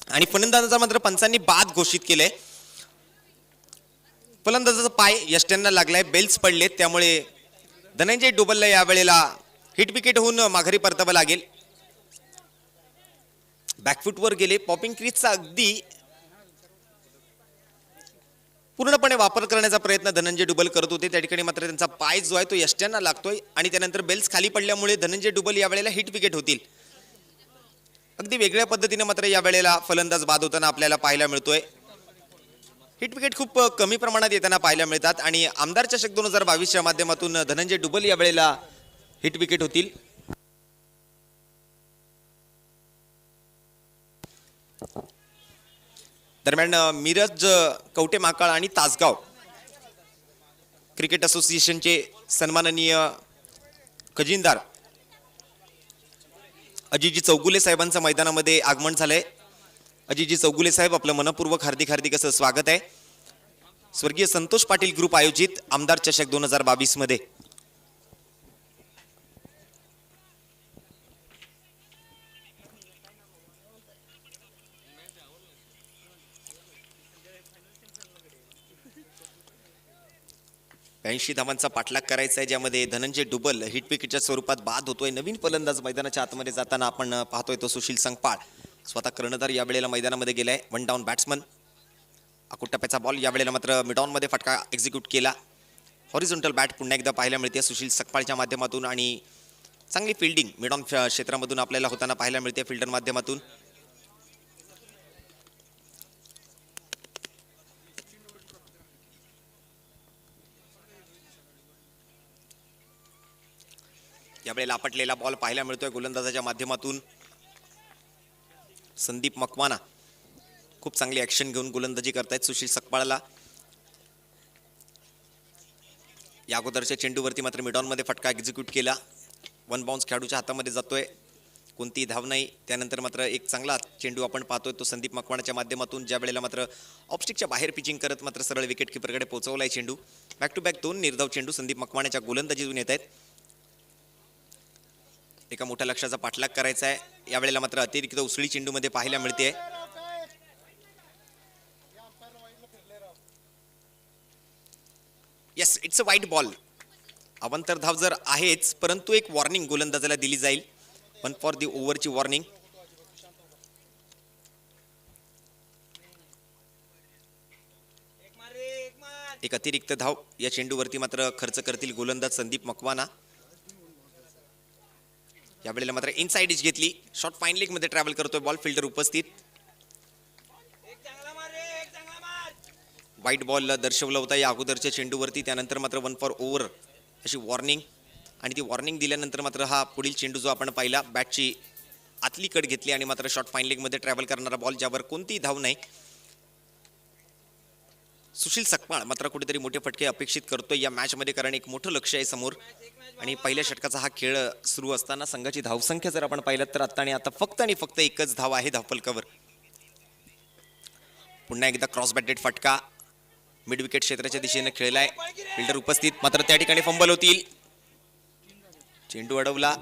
आणि फलंदाजाचा मात्र पंचांनी बाद घोषित केलंय. फलंदाजाचा पाय यष्ट्यांना लागलाय, बेल्स पडलेत, त्यामुळे धनंजय डुबलला यावेळेला हिट विकेट होऊन माघारी परतावं लागेल. बॅकफुटवर गेले. पॉपिंग क्रीजचा अगदी पूर्णपणे वापर करण्याचा प्रयत्न धनंजय डुबल करत होते. त्या ठिकाणी मात्र त्यांचा पाय जो आहे तो यष्ट्यांना लागतोय आणि त्यानंतर बेल्स खाली पडल्यामुळे धनंजय डुबल यावेळेला हिट विकेट होतील. अगदी वेगळ्या पद्धतीने मात्र यावेळेला फलंदाज बाद होताना आपल्याला पाहायला मिळतोय. हिट विकेट खूप कमी प्रमाणात येताना पाहायला मिळतात आणि आमदार चषक 2022 माध्यमातून धनंजय डुबल यावेळेला हिट विकेट होतील. दरम्यान मिरज, कवटे महाकाळ आणि तासगाव क्रिकेट असोसिएशनचे सन्माननीय खजिनदार अजितजी चौगुले साहेबांचं मैदानामध्ये आगमन झालंय. अजितजी चौगुले साहेब, आपलं मनपूर्वक हार्दिक असं स्वागत आहे. स्वर्गीय संतोष पाटील ग्रुप आयोजित आमदार चषक 2022 मध्ये. 82 धावांचा पाठलाग करायचा आहे, ज्यामध्ये धनंजय डुबल हिट विकेटच्या स्वरूपात बाद होतोय. नवीन फलंदाज मैदानाच्या आतमध्ये जाताना आपण पाहतोय तो सुशील संकपाळ. स्वतः कर्णधार या वेळेला मैदानामध्ये गेलाय. One down batsman. आकुट टप्प्याचा बॉल या वेळेला मात्र मिडॉन मध्ये फटका एक्झिक्यूट केला. हॉरिझॉन्टल बॅट पुन्हा एकदा पाहायला मिळते सुशील सकपाळच्या माध्यमातून आणि चांगली फिल्डिंग मिडॉन क्षेत्रामधून आपल्याला होताना पाहायला मिळते फिल्डर माध्यमातून. यावेळेला आपटलेला बॉल पाहायला मिळतोय गोलंदाजाच्या माध्यमातून. संदीप मकवाना खूप चांगली ऍक्शन घेऊन गोलंदाजी करतायत सुशील सकपाळला. या अगोदरच्या चेंडूवरती मात्र मिडॉन मध्ये फटका एक्झिक्यूट केला. वन बाउन्स खेळाडूच्या हातामध्ये जातोय, कोणतीही धाव नाही. त्यानंतर मात्र एक चांगला चेंडू आपण पाहतोय तो संदीप मकवानाच्या माध्यमातून, ज्या वेळेला मात्र ऑफस्टिकच्या बाहेर पिचिंग करत मात्र सरळ विकेट किपरकडे पोहोचवलाय चेंडू. बॅक टू बॅक 2 निर्धाव चेंडू संदीप मकवानाच्या गोलंदाजीतून येत आहेत. एका मोठ्या लक्ष्याचा पाठलाग करायचा आहे. यावेळेला मात्र अतिरिक्त उसळी चेंडूमध्ये पाहायला मिळते. येस, इट्स अ वाईट बॉल. अवांतर धाव जर आहेच, परंतु एक वॉर्निंग गोलंदाजाला दिली जाईल. 1 फॉर दी ओव्हरची वॉर्निंग. एक अतिरिक्त धाव या चेंडूवरती मात्र खर्च करतील गोलंदाज संदीप मकवाना. यावेळेला मात्र इनसाइड इज घेतली. शॉट फाईन लेग मध्ये ट्रॅव्हल करतोय बॉल. फिल्डर उपस्थित. वाईट बॉल दर्शवला होता या अगोदरच्या चेंडूवरती. त्यानंतर मात्र 1 फॉर ओव्हर अशी वॉर्निंग. आणि ती वॉर्निंग दिल्यानंतर मात्र हा पुढील चेंडू जो आपण पाहिला बॅटची आतली कट घेतली आणि मात्र शॉट फाईन लेग मध्ये ट्रॅव्हल करणारा बॉल, ज्यावर कोणतीही धाव नाही. सुशील सकपाळ मात्र कुठेतरी मोठे फटके अपेक्षित करतोय या मॅच मध्ये, कारण एक मोठं लक्ष आहे समोर. आणि पहिल्या षटकाचा हा खेळ सुरू असताना संघाची धावसंख्या जर आपण पाहिलं तर आता आणि आता फक्त एकच धाव आहे धावफलकावर. पुन्हा एकदा क्रॉस बॅटेड फटका मिड विकेट क्षेत्राच्या दिशेने खेळलाय. फिल्डर उपस्थित, मात्र त्या ठिकाणी फंबल होतील. चेंडू अडवला,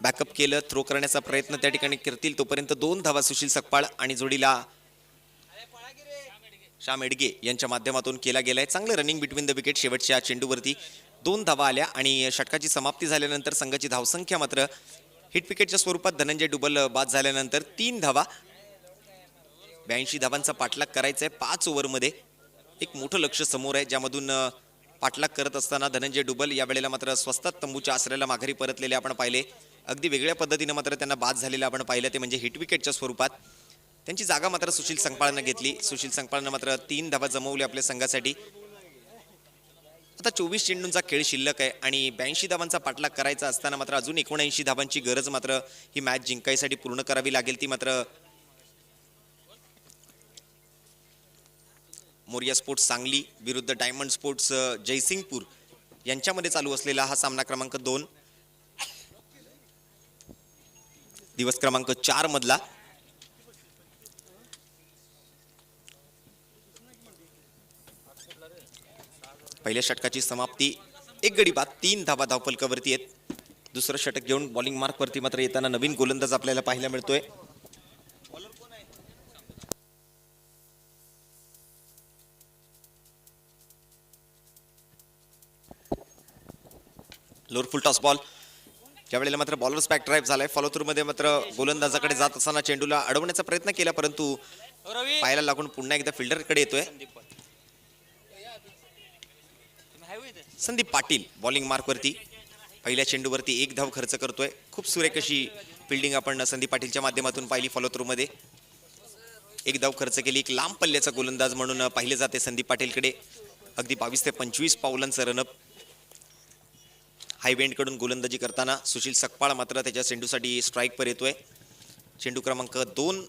बॅकअप केलं, थ्रो करण्याचा प्रयत्न त्या ठिकाणी करतील. तोपर्यंत 2 धावा सुशील सकपाळ आणि जोडीला श्याम एडगे यांच्या माध्यमातून केला गेलाय. चांगलं रनिंग बिटवीन द विकेट. शेवटच्या चेंडूवरती 2 धावा आल्या आणि षटकाची समाप्ती झाल्यानंतर संघाची धावसंख्या मात्र हिट विकेटच्या स्वरूपात धनंजय डुबल बाद झाल्यानंतर 3 धावा. 82 धावांचा पाठलाग करायचा आहे 5 ओव्हरमध्ये. एक मोठं लक्ष समोर आहे, ज्यामधून पाठलाग करत असताना धनंजय डुबल या वेळेला मात्र स्वस्तात तंबूच्या आसऱ्याला माघारी परतलेले आपण पाहिले. अगदी वेगळ्या पद्धतीने मात्र त्यांना बाद झालेलं आपण पाहिलं, ते म्हणजे हिट विकेटच्या स्वरूपात. त्यांची जागा मात्र सुशील संकपाळनं घेतली. सुशील संकपाळनं मात्र 3 धावा जमवल्या आपल्या संघासाठी. आता 24 चेंडूंचा खेळ शिल्लक आहे आणि 82 धावांचा पाठलाग करायचा असताना मात्र अजून 79 धावांची गरज मात्र ही मॅच जिंकायसाठी पूर्ण करावी लागेल. ती मात्र मोरिया स्पोर्ट्स सांगली विरुद्ध डायमंड स्पोर्ट्स जयसिंगपूर यांच्यामध्ये चालू असलेला हा सामना क्रमांक 2, दिवस क्रमांक 4 मधला. पहिल्या षटकाची समाप्ती, 1 गडी बाद, 3 धावा धावफलकावरती आहेत. दुसरं षटक घेऊन बॉलिंग मार्क वरती मात्र येताना नवीन गोलंदाज आपल्याला पाहायला मिळतोय. लोअर फुल टॉस बॉल. त्यावेळेला मात्र बॉलर्स बॅक ड्राईव्ह झालाय. फॉलो थ्रू मध्ये मात्र गोलंदाजाकडे जात असताना चेंडूला अडवण्याचा प्रयत्न केला, परंतु पायाला लागून पुन्हा एकदा फिल्डरकडे येतोय. संदीप पाटील बॉलिंग मार्क वरती पहिल्या चेंडूवरती 1 धाव खर्च करतोय. खूप सुरेख अशी फिल्डिंग आपण संदीप पाटीलच्या माध्यमातून पाहिली. फॉलो थ्रू मध्ये 1 धाव खर्च केली. एक लांब पल्ल्याचा गोलंदाज म्हणून पाहिले जाते संदीप पाटीलकडे. अगदी 22 ते 25 पावलांचं रनअप. हायवेंड कडून गोलंदाजी करताना सुशील सकपाळ मात्र त्याच्या चेंडूसाठी स्ट्राईक पर येतोय. चेंडू क्रमांक 2,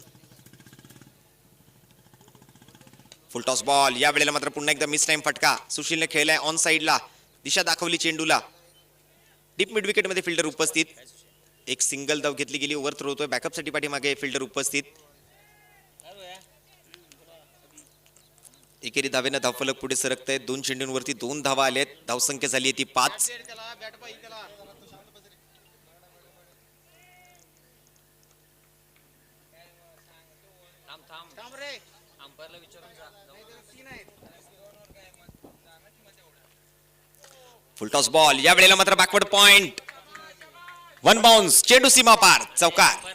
फुल टॉस बॉल. या वेळेला मात्र पुन्हा एकदा मिस टाइम फटका. सुशीलने खेळलाय ऑन साइडला, दिशा दाखवली चेंडूला. डीप मिड विकेट मध्ये फिल्डर उपस्थित. एक सिंगल धाव घेतली गेली. ओव्हर थ्रो होतोय. बॅकअप साठी पाठीमागे फिल्डर उपस्थित. एकेरी धावेनं धावफलक पुढे सरकतायत. 2 चेंडूंवरती 2 धावा आल्यात. धावसंख्या झाली आहे ती 5. फुल टॉस बॉल, या वेळेला मात्र बॅकवर्ड पॉइंट, वन बाउन्स, चेंडू सीमा पार, चौकार.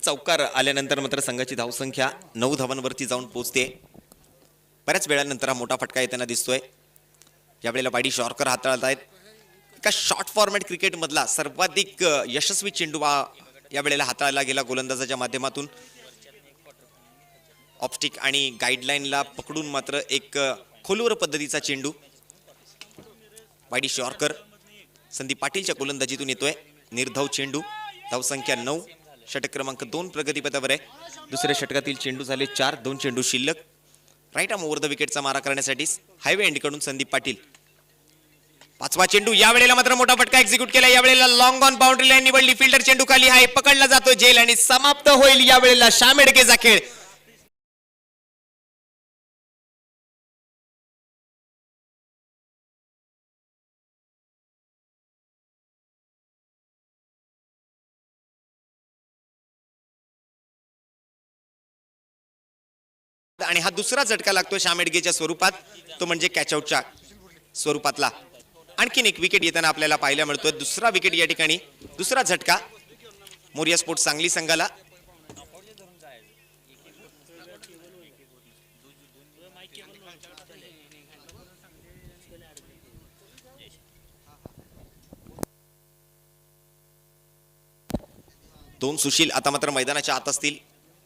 चौकार आल्यानंतर मात्र संघाची धावसंख्या 9 धावांवरती जाऊन पोहोचते. बऱ्याच वेळानंतर हा मोठा फटका येताना दिसतोय. यावेळेला वाईडी शॉर्कर हाताळत आहेत. एका शॉर्ट फॉर्मॅट क्रिकेट मधला सर्वाधिक यशस्वी चेंडू यावेळेला हाताळला गेला गोलंदाजाच्या माध्यमातून. ऑफस्टिक आणि गाईडलाईनला पकडून मात्र एक खोलवर पद्धतीचा चेंडू वाईडी शॉर्कर संदीप पाटीलच्या गोलंदाजीतून येतोय. निर्धाव चेंडू, धावसंख्या 9, षटक क्रमांक 2 प्रगतीपथावर आहे. दुसऱ्या षटकातील चेंडू झाले 4, 2 चेंडू शिल्लक. राईट आर्म ओव्हर द विकेटचा मारा करण्यासाठी हायवे एंडकडून संदीप पाटील. पाचवा चेंडू, यावेळेला मात्र मोठा फटका एक्झिक्यूट केला. यावेळेला लॉंग ऑन बाउंड्री लाईन निवडली. फिल्डर चेंडू खाली आहे, पकडला जातो जेल आणि समाप्त होईल यावेळेला शामेडकेचा खेळ. आणि हा दुसरा झटका लागतो शामेडगेच्या स्वरूपात, तो म्हणजे कॅचआउटच्या स्वरूपातला. आणखीन एक विकेट येताना आपल्याला पाहायला मिळतोय. दुसरा विकेट या ठिकाणी, दुसरा झटका मोरिया स्पोर्ट्स सांगली संघाला. दोन सुशील आता मात्र मैदानाच्या आत असतील.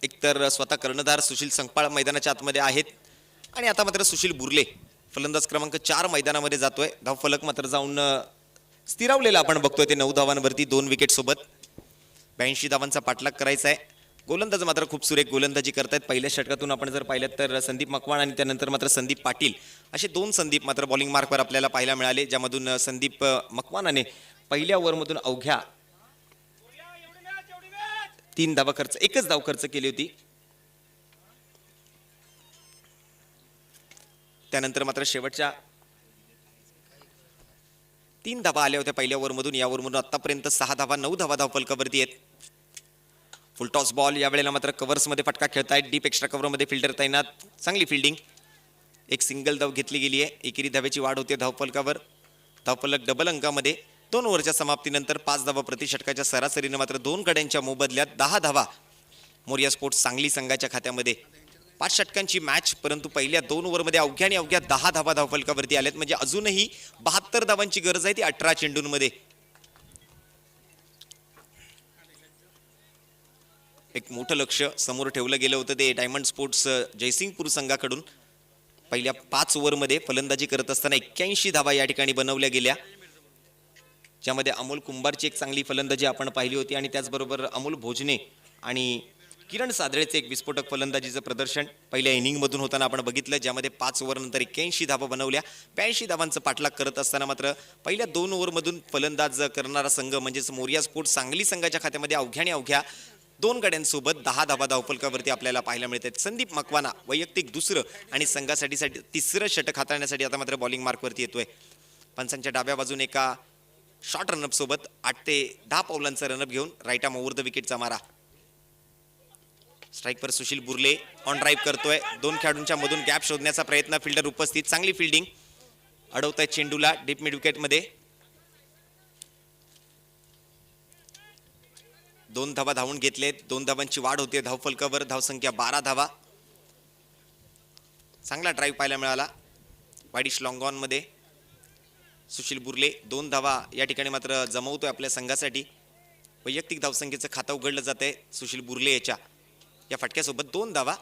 एकतर स्वतः कर्णधार सुशील संगपाळ मैदानाच्या आतमध्ये आहेत आणि आता मात्र सुशील बुर्ले फलंदाज क्रमांक 4 मैदानामध्ये जातोय. धावफलक मात्र जाऊन स्थिरावलेला आपण बघतोय ते 9 धावांवरती 2 विकेट सोबत. 82 धावांचा पाठलाग करायचा आहे. गोलंदाज मात्र खूप सुरेख गोलंदाजी करतायत. पहिल्या षटकातून आपण जर पाहिलं तर संदीप मकवाण आणि त्यानंतर मात्र संदीप पाटील असे 2 संदीप मात्र बॉलिंग मार्कवर आपल्याला पाहायला मिळाले, ज्यामधून संदीप मकवानाने पहिल्या ओव्हरमधून अवघ्या 3 धावा खर्च, एकच धाव खर्च केली होती. त्यानंतर मात्र शेवटच्या 3 धावा आल्या होत्या पहिल्या ओव्हरमधून. या ओव्हरमधून आतापर्यंत 6 धावा, 9 धावा धावफलकावरती आहेत. फुल टॉस बॉल, यावेळेला मात्र कव्हर्स मध्ये फटका खेळतायत. डीप एक्स्ट्रा कव्हर मध्ये फिल्डर तैनात, चांगली फिल्डिंग. एक सिंगल धाव घेतली गेली आहे. एकेरी धावेची वाढ होते धावफलकावर. धावफलक डबल अंकामध्ये. 2 ओव्हरच्या समाप्तीनंतर 5 धावा प्रति षटकाच्या सरासरीने मात्र 2 गड्यांच्या मोबदल्यात 10 धावा मोरिया स्पोर्ट्स सांगली संघाच्या खात्यामध्ये. 5 षटकांची मॅच, परंतु पहिल्या 2 ओव्हरमध्ये अवघ्या आणि अवघ्या 10 धावा धावफलकावरती आल्यात. म्हणजे अजूनही 72 धावांची गरज आहे ती 18 चेंडूंमध्ये. एक मोठं लक्ष समोर ठेवलं गेलं होतं ते डायमंड स्पोर्ट्स जयसिंगपूर संघाकडून. पहिल्या 5 ओव्हरमध्ये फलंदाजी करत असताना 81 धावा या ठिकाणी बनवल्या गेल्या, ज्यामध्ये अमोल कुंभारची एक चांगली फलंदाजी आपण पाहिली होती आणि त्याचबरोबर अमोल भोजने आणि किरण सादळेचे एक विस्फोटक फलंदाजीचं प्रदर्शन पहिल्या इनिंगमधून होताना आपण बघितलं, ज्यामध्ये 5 ओव्हरनंतर 81 धावा बनवल्या. 82 धावांचं पाठलाग करत असताना मात्र पहिल्या 2 ओव्हरमधून फलंदाज करणारा संघ म्हणजेच मोरिया स्पोर्ट्स सांगली संघाच्या खात्यामध्ये अवघ्या आणि अवघ्या 2 गड्यांसोबत 10 धावा धावफलकावरती आपल्याला पाहायला मिळतात. संदीप मकवाना वैयक्तिक दुसरं आणि संघासाठी तिसरं षटक हाताळण्यासाठी आता मात्र बॉलिंग मार्कवरती येतोय. पंचांच्या डाव्या बाजूने एका शॉर्ट रनअप सोबत 8 ते 10 पावलांचा रनअप घेऊन राईट आर्म ओव्हर द विकेटचा मारा. स्ट्राईकवर सुशील बुर्ले ऑन ड्राईव्ह करतोय. 2 खेळाडूंच्या मधून गॅप शोधण्याचा प्रयत्न, फिल्डर उपस्थित, चांगली फिल्डिंग. अडवताय चेंडूला डीप मिड विकेट मध्ये. 2 धावा धावून घेतलेत. 2 धावांची वाढ होते धावफलकावर. धावसंख्या 12 धावा. चांगला ड्राईव्ह पाहायला मिळाला. वाईडिश लॉंग ऑन मध्ये सुशील बुर्ले 2 धावा या ठिकाणी मात्र जमवतोय आपल्या संघासाठी. वैयक्तिक धावसंख्येचं खातं उघडलं जातंय सुशील बुर्ले या फटक्यासोबत 2 धावा.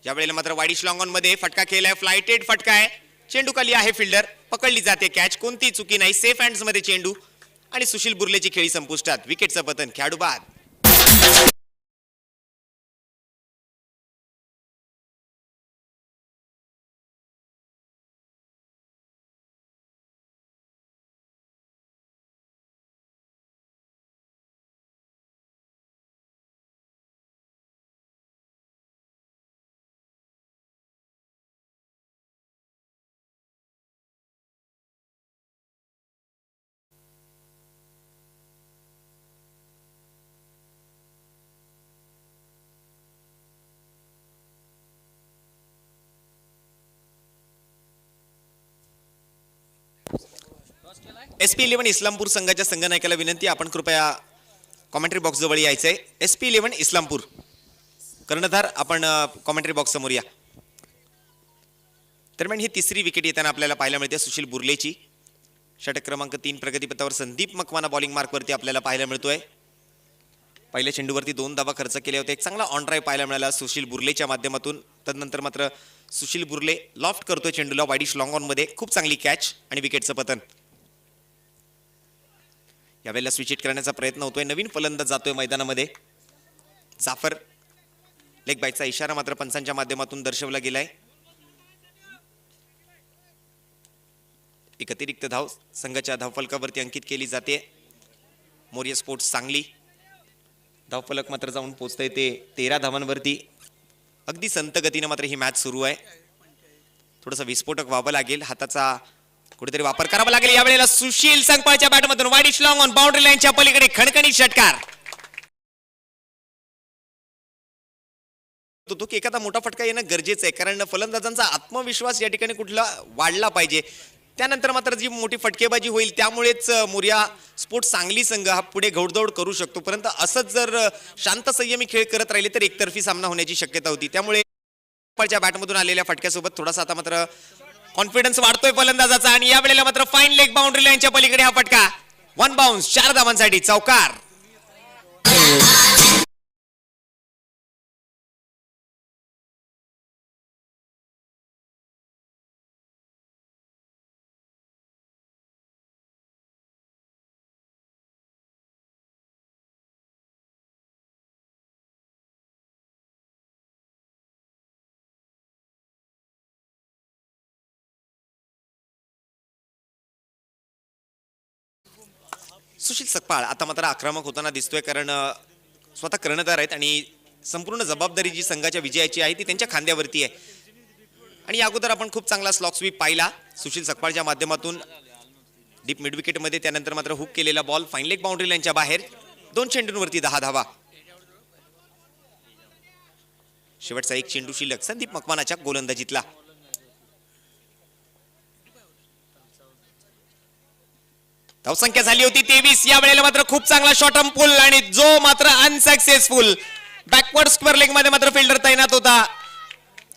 यावेळेला मात्र वाईडिश लॉंग ऑन मध्ये फटका केलाय. फ्लायटेड फटका आहे. चेंडू खाली आहे, फिल्डर पकडली जाते कॅच. कोणती चुकी नाही, सेफ हँड्स मध्ये चेंडू आणि सुशील बुर्लेची खेळी संपुष्टात. विकेटचं पतन, खेळाडू बाद. SP11 इस्लामपूर संघाच्या संघनायकाला विनंती, आपण कृपया कॉमेंट्री बॉक्स जवळ यायचंय. SP11 इस्लामपूर कर्णधार, आपण कॉमेंट्री बॉक्स समोर या. दरम्यान ही तिसरी विकेट येताना आपल्याला पाहायला मिळते सुशील बुर्लेची. षटक क्रमांक 3 प्रगतीपथावर संदीप मकवाना बॉलिंग मार्कवरती आपल्याला पाहायला मिळतोय. पहिल्या चेंडूवरती 2 धावा खर्च केले होते. एक चांगला ऑन ड्राईव्ह पाहायला मिळाला सुशील बुर्लेच्या माध्यमातून. तदनंतर मात्र सुशील बुर्ले लॉफ्ट करतोय चेंडूला वाईडिश लॉंग ऑन मध्ये. खूप चांगली कॅच आणि विकेटचं पतन. यावेळेला स्विच हिट करण्याचा प्रयत्न होतोय. नवीन फलंदाज जातोय मैदानामध्ये जाफर. लेग बाईटचा इशारा मात्र पंचांच्या माध्यमातून दर्शवला गेलाय. एक अतिरिक्त धाव संघाच्या धावफलकावरती अंकित केली जाते. मोरिया स्पोर्ट्स सांगली धावफलक मात्र जाऊन पोहोचतंय ते 13 धावांवरती. अगदी संत गतीने मात्र ही मॅच सुरू आहे. थोडासा विस्फोटक व्हावं लागेल, हाताचा कुठेतरी वापर करावा लागेल. यावेळेला सुशील संकपाळच्या बॅटमधून वाईडिश लॉंग ऑन बाउंड्री लाईनच्या पलीकडे खणखणीत षटकार. तो की एखादा मोठा फटका येणं गरजेचं आहे, कारण फलंदाजांचा आत्मविश्वास या ठिकाणी कुठला वाढला पाहिजे. त्यानंतर मात्र जी मोठी फटकेबाजी होईल त्यामुळेच मोरिया स्पोर्ट्स सांगली संघ हा पुढे घौडदौड करू शकतो. परंतु असंच जर शांत संयमी खेळ करत राहिले तर एकतर्फी सामना होण्याची शक्यता होती. त्यामुळे बॅटमधून आलेल्या फटक्यासोबत थोडासा आता मात्र कॉन्फिडन्स वाढतोय फलंदाजाचा. आणि यावेळेला मात्र फाईन लेग बाउंड्री लाईनच्या पलीकडे हा फटका. 1 बाउन्स 4 धावांसाठी चौकार. सुशील सकपाळ आता मात्र आक्रमक होताना दिसतोय, कारण स्वतः कर्णधार आहेत आणि संपूर्ण जबाबदारी जी संघाच्या विजयाची आहे ती त्यांच्या खांद्यावरती आहे. आणि या अगोदर आपण खूप चांगला स्लॉक स्वीप पाहिला सुशील सकपाळच्या माध्यमातून डीप मिड विकेट मध्ये. त्यानंतर मात्र हुक केलेला बॉल फाईन लेग बाउंड्री लाईनच्या बाहेर. 2 चेंडूंवरती 10 धावा. शेवटचा एक चेंडू शिल्लक संदीप मकवानाच्या गोलंदाजीतला. धावसंख्या झाली होती 23. या वेळेला मात्र खूप चांगला शॉट ऑन पुल आणि जो मात्र अनसक्सेसफुल. बॅकवर्ड स्क्वेअर लेग मध्ये मात्र फिल्डर तैनात होता.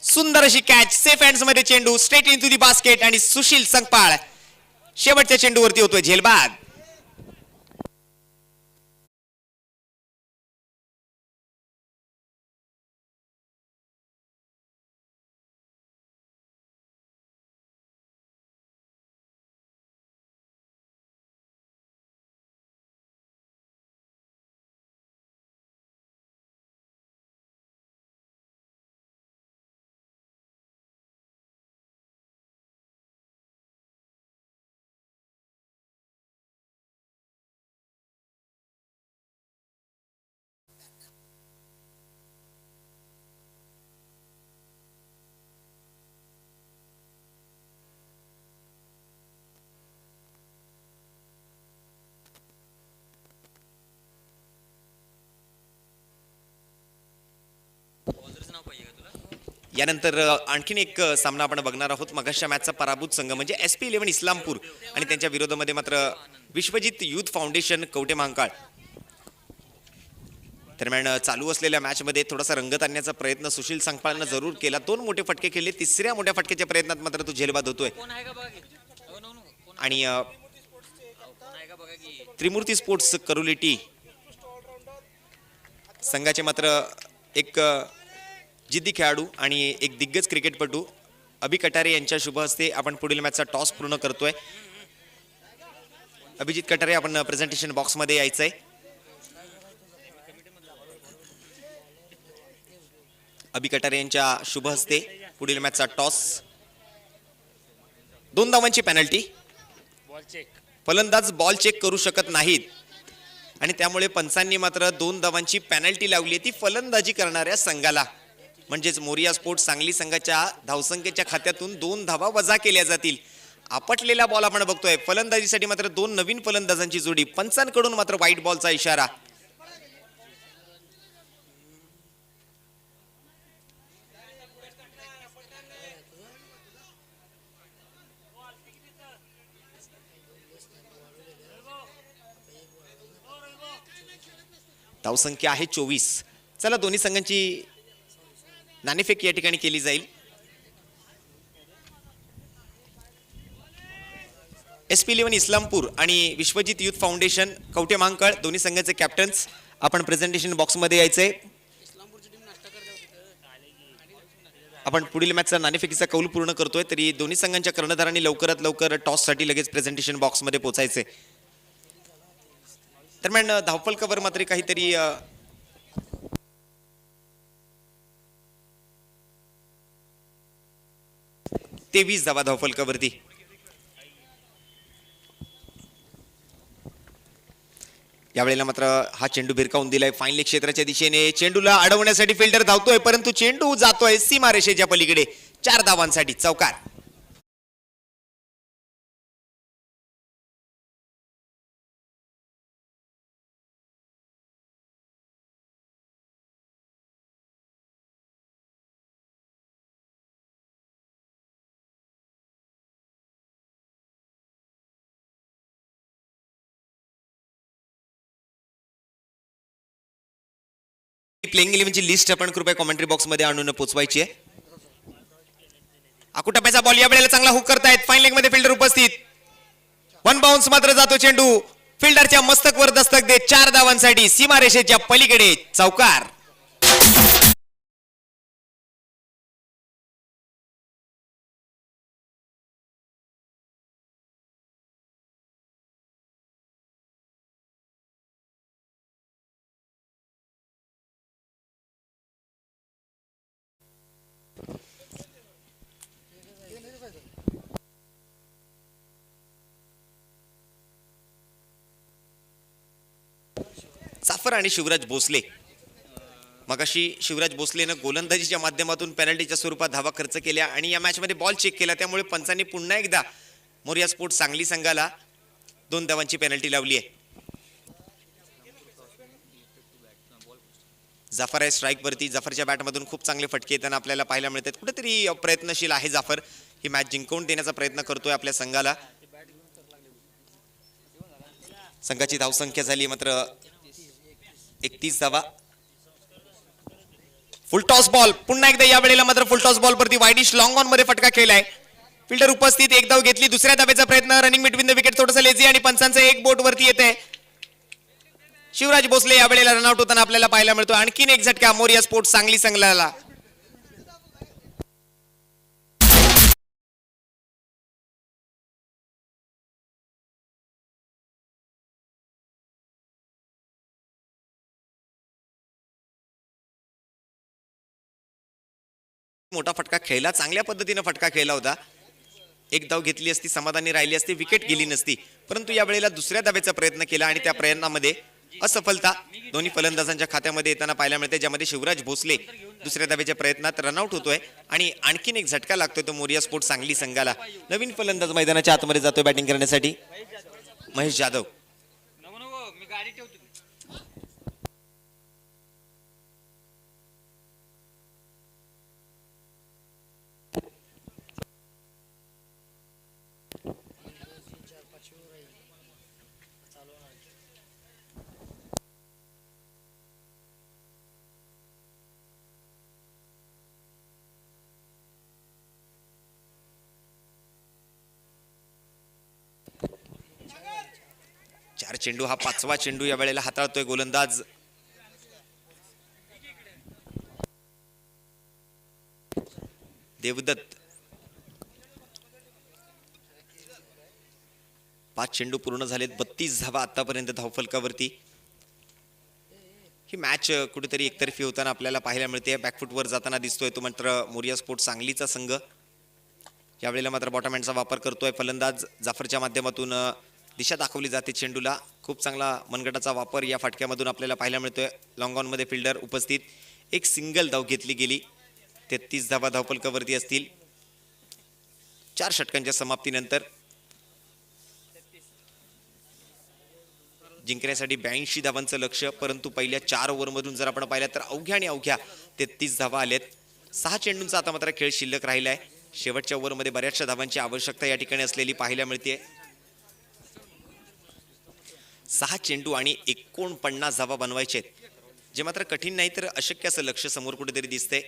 सुंदर अशी कॅच, सेफ हँड्स मध्ये चेंडू straight into the basket आणि सुशील संकपाळ शेवटच्या चेंडूवरती होतोय झेलबाद. यानंतर आणखीन एक सामना आपण बघणार आहोत. मगाशच्या मॅचचा पराभूत संघ म्हणजे SP11 इस्लामपूर आणि त्यांच्या विरोधामध्ये मात्र विश्वजित युथ फाउंडेशन कवटे महांकाळ. दरम्यान चालू असलेल्या मॅच मध्ये थोडासा रंगत आणण्याचा प्रयत्न सुशील संकपाळनं जरूर केला. 2 मोठे फटके खेळले. तिसऱ्या मोठ्या फटक्याच्या प्रयत्नात मात्र तो झेलबाद होतोय. आणि त्रिमूर्ती स्पोर्ट्स करुलेटी संघाचे मात्र एक जिद्दी खेळाडू आणि एक दिग्गज क्रिकेटपटू अभि कटारे यांच्या शुभ हस्ते आपण पुढील मॅचचा टॉस पूर्ण करतोय. अभिजित कटारे, आपण प्रेझेंटेशन बॉक्स मध्ये यायचंय. अभि कटारे यांच्या शुभ हस्ते पुढील मॅचचा टॉस. 2 धावांची पेनल्टी. फलंदाज बॉल चेक करू शकत नाहीत आणि त्यामुळे पंचांनी मात्र 2 धावांची पेनल्टी लावली ती फलंदाजी करणाऱ्या संघाला. म्हणजेच मोरिया स्पोर्ट्स सांगली संघाच्या धावसंख्येच्या खात्यातून 2 धावा वजा केल्या जातील. आपटलेला बॉल आपण बघतोय. फलंदाजीसाठी मात्र 2 नवीन फलंदाजांची जोडी. पंचांकडून मात्र व्हाईट बॉलचा इशारा. धावसंख्या आहे 24. चला दोन्ही संघांची नाणेफेक या ठिकाणी केली जाईल. SP11 इस्लामपूर आणि विश्वजित युथ फाउंडेशन कवठे महांकाळ दोन्ही संघाचे कॅप्टन्स आपण प्रेझेंटेशन बॉक्समध्ये यायचंय. आपण पुढील मॅचचा नाणेफेकीचा कौल पूर्ण करतोय, तरी दोन्ही संघांच्या कर्णधारांनी लवकरात लवकर टॉससाठी लगेच प्रेझेंटेशन बॉक्समध्ये पोहोचायचे. दरम्यान धावफल कव्हर मात्र काहीतरी 23 धावा धावफल कव्हरती. यावेळेला मात्र हा चेंडू भिरकावून दिलाय फाईन लेग क्षेत्राच्या दिशेने. चेंडूला अडवण्यासाठी फिल्डर धावतोय, परंतु चेंडू जातोय सीमारेषेच्या पलीकडे. 4 धावांसाठी चौकार. प्लेइंग 11 ची लिस्ट आपण कृपया कॉमेंट्री बॉक्स मध्ये आणून पोहोचवायची आहे. आकुटाप्याचा बॉल या वेळेला चांगला हुक करतायत. फाईन लेग मध्ये फिल्डर उपस्थित. 1 बाउन्स मात्र जातो चेंडू. फिल्डरच्या मस्तकवर दस्तक देत 4 धावांसाठी सीमारेषेच्या पलीकडे चौकार. जाफर आणि शिवराज भोसले. मगाशी शिवराज भोसलेनं गोलंदाजीच्या माध्यमातून पेनल्टीच्या स्वरूपात धावा खर्च केल्या आणि या मॅच मध्ये बॉल चेक केला, त्यामुळे पंचांनी पुन्हा एकदा मोरिया स्पोर्ट्स सांगली संघाला 2 धावांची पेनल्टी लावली आहे. जाफर आहे स्ट्राईक वरती. जाफरच्या बॅटमधून खूप चांगले फटके येताना आपल्याला पाहायला मिळतात. कुठेतरी प्रयत्नशील आहे जाफर. ही मॅच जिंकवून देण्याचा प्रयत्न करतोय आपल्या संघाला. संघाची धावसंख्या झाली मात्र 31 धावा. फुल टॉस बॉल पुन्हा एकदा या वेळेला मात्र फुल टॉस बॉल वरती वाईडिश लॉंग ऑन मध्ये फटका खेळलाय. फिल्डर उपस्थित. एक धाव घेतली. दुसऱ्या धावेचा प्रयत्न. रनिंग बिटवीन द विकेट थोडंसं लेझी आणि पंचांचं एक बोट वरती येते. शिवराज भोसले या वेळेला रनआउट होताना आपल्याला पाहायला मिळतो. आणखीन एक झटका मोरिया स्पोर्ट्स सांगली संघाला. मोठा फटका खेळला. चांगल्या पद्धतीने फटका खेळला होता. एक धाव घेतली असती समाधानी राहिली असती, विकेट गेली नसती. परंतु या वेळेला दुसऱ्या धावेचा प्रयत्न केला आणि त्या प्रयत्नामध्ये असफलता दोन्ही फलंदाजांच्या खात्यामध्ये येताना पाहायला मिळते, ज्यामध्ये शिवराज भोसले दुसऱ्या धावेच्या प्रयत्नात रनआउट होतोय आणि आणखीन एक झटका लागतोय तो मोरिया स्पोर्ट्स सांगली संघाला. नवीन फलंदाज मैदानाच्या आतमध्ये जातोय बॅटिंग करण्यासाठी, महेश जाधव. चार चेंडू हा 5वा चेंडू या वेळेला हाताळतोय गोलंदाज. देवदत्त. 5 चेंडू पूर्ण झालेत. 32 धावा आतापर्यंत धावफलकावरती. ही मॅच कुठेतरी एकतर्फी होताना आपल्याला पाहायला मिळते. बॅकफुटवर जाताना दिसतोय तो मात्र मोरिया स्पोर्ट्स सांगलीचा संघ. यावेळेला मात्र बॉटम हँडचा वापर करतोय फलंदाज. जाफरच्या माध्यमातून दिशा दाखवली जाते चेंडूला. खूप चांगला मनगटाचा वापर या फटक्यामधून आपल्याला पाहायला मिळतोय. लॉंग ऑन मध्ये फिल्डर उपस्थित. एक सिंगल धाव घेतली गेली. 33 धावा धावफलकावरती असतील 4 षटकांच्या समाप्तीनंतर. जिंकण्यासाठी 82 धावांचं लक्ष्य, परंतु पहिल्या 4 ओव्हरमधून जर आपण पाहिलं तर अवघ्या आणि अवघ्या 33 धावा आल्यात. 6 चेंडूंचा आता मात्र खेळ शिल्लक राहिलाय. शेवटच्या ओव्हरमध्ये बऱ्याचशा धावांची आवश्यकता या ठिकाणी असलेली पाहायला मिळते. 6 चेंडू आणि 49 धावा बनवायचे आहेत. जे मात्र कठीण नाही तर अशक्य असं लक्ष समोर कुठेतरी दिसतंय.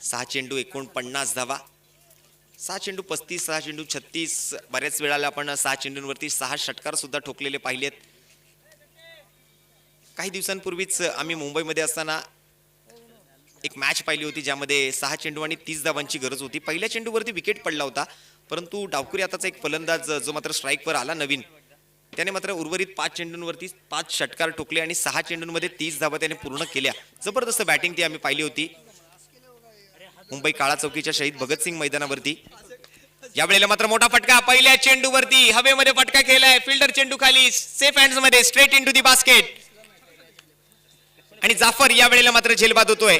6 चेंडू 49 धावा, 6 चेंडू 35, 6 चेंडू 36. बऱ्याच वेळाला आपण 6 चेंडूंवरती 6 षटकार सुद्धा ठोकलेले पाहिलेत. काही दिवसांपूर्वीच आम्ही मुंबईमध्ये असताना एक मॅच पाहिली होती ज्यामध्ये 6 चेंडू आणि 30 धावांची गरज होती. पहिल्या चेंडूवरती विकेट पडला होता, परंतु डावखुरी आताचा एक फलंदाज जो मात्र स्ट्राईकवर आला नवीन, त्याने मात्र उर्वरित 5 चेंडूंवरती 5 षटकार ठोकले आणि 6 चेंडूंमध्ये 30 धावा त्याने पूर्ण केल्या. जबरदस्त बॅटिंग ती आम्ही पाहिली होती मुंबई काळा चौकीच्या शहीद भगतसिंग मैदानावरती. यावेळेला मात्र मोठा फटका पहिल्या चेंडूवरती हवेमध्ये फटका केलाय. फिल्डर चेंडू खाली सेफ हँड्स मध्ये स्ट्रेट इनटू दी बास्केट आणि जाफर यावेळेला मात्र झेलबाद होतोय.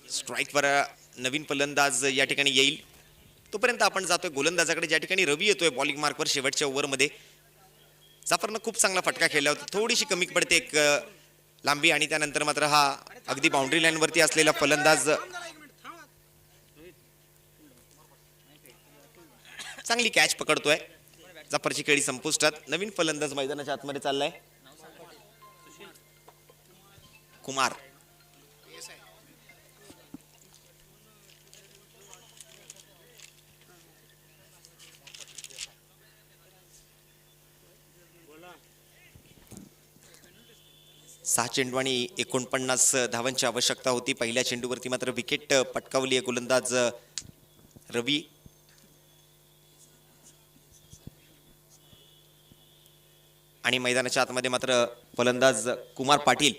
स्ट्राईकवर नवीन फलंदाज या ठिकाणी येईल. तोपर्यंत आपण जातोय गोलंदाजाकडे, ज्या ठिकाणी रवी येतोय बॉलिंग मार्कवर शेवटच्या ओव्हरमध्ये. जाफरनं खूप चांगला फटका खेळला होता, थोडीशी कमी पडते एक लांबी आणि त्यानंतर मात्र हा अगदी बाउंड्री लाईनवरती असलेला फलंदाज चांगली कॅच पकडतोय. जाफरची खेळी संपुष्टात. नवीन फलंदाज मैदानाच्या आतमध्ये चाललाय कुमार. सहा चेंडू आणि 49 धावांची आवश्यकता होती. पहिल्या चेंडूवरती मात्र विकेट पटकावली आहे गोलंदाज रवी. आणि मैदानाच्या आतमध्ये मात्र फलंदाज कुमार पाटील.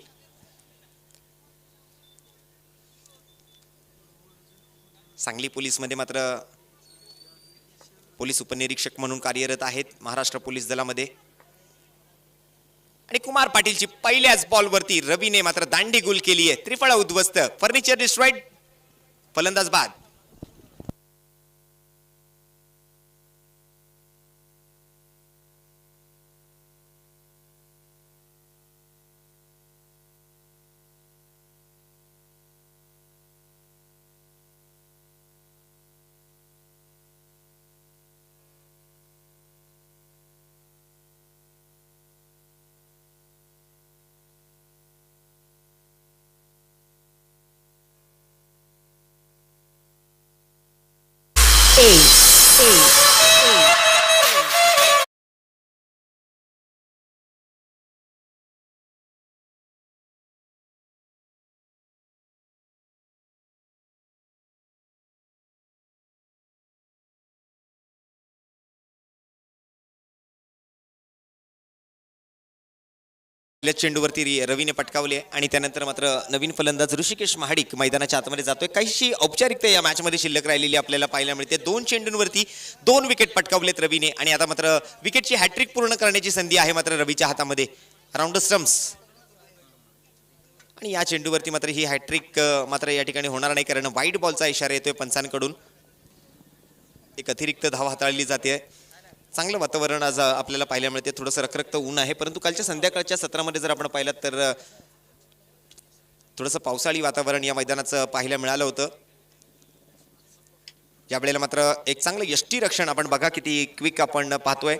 सांगली पोलीस मध्ये मात्र पोलीस उपनिरीक्षक म्हणून कार्यरत आहेत महाराष्ट्र पोलीस दलामध्ये. आणि कुमार पाटीलची पहिल्याच बॉलवरती रवीने मात्र दांडी गुल केली आहे. त्रिफळा उद्ध्वस्त, फर्निचर डिस्ट्रॉइड, फलंदाज बाद. चेंडूवरती रवीने पटकावले आणि त्यानंतर मात्र नवीन फलंदाज ऋषिकेश महाडिक मैदानाच्या आतमध्ये जातोय. काहीशी औपचारिकता या मॅच मध्ये शिल्लक राहिलेली आपल्याला पाहायला मिळते. 2 चेंडूंवरती 2 विकेट पटकावलेत रवीने आणि आता मात्र विकेटची हॅट्रिक पूर्ण करण्याची संधी आहे मात्र रवीच्या हातामध्ये. राऊंड स्टम्प्स आणि या चेंडूवरती मात्र ही हॅट्रिक मात्र या ठिकाणी होणार नाही, कारण वाईट बॉलचा इशारा येतोय पंचांकडून. एक अतिरिक्त धाव हाताळली जाते. चांगलं वातावरण आज आपल्याला पाहायला मिळते. थोडंसं रखरखतं ऊन आहे, परंतु कालच्या संध्याकाळच्या सत्रामध्ये जर आपण पाहिलं तर थोडंसं पावसाळी वातावरण या मैदानाचं पाहायला मिळालं होतं. यावेळेला मात्र एक चांगलं यष्टी रक्षण आपण बघा किती क्विक आपण पाहतोय.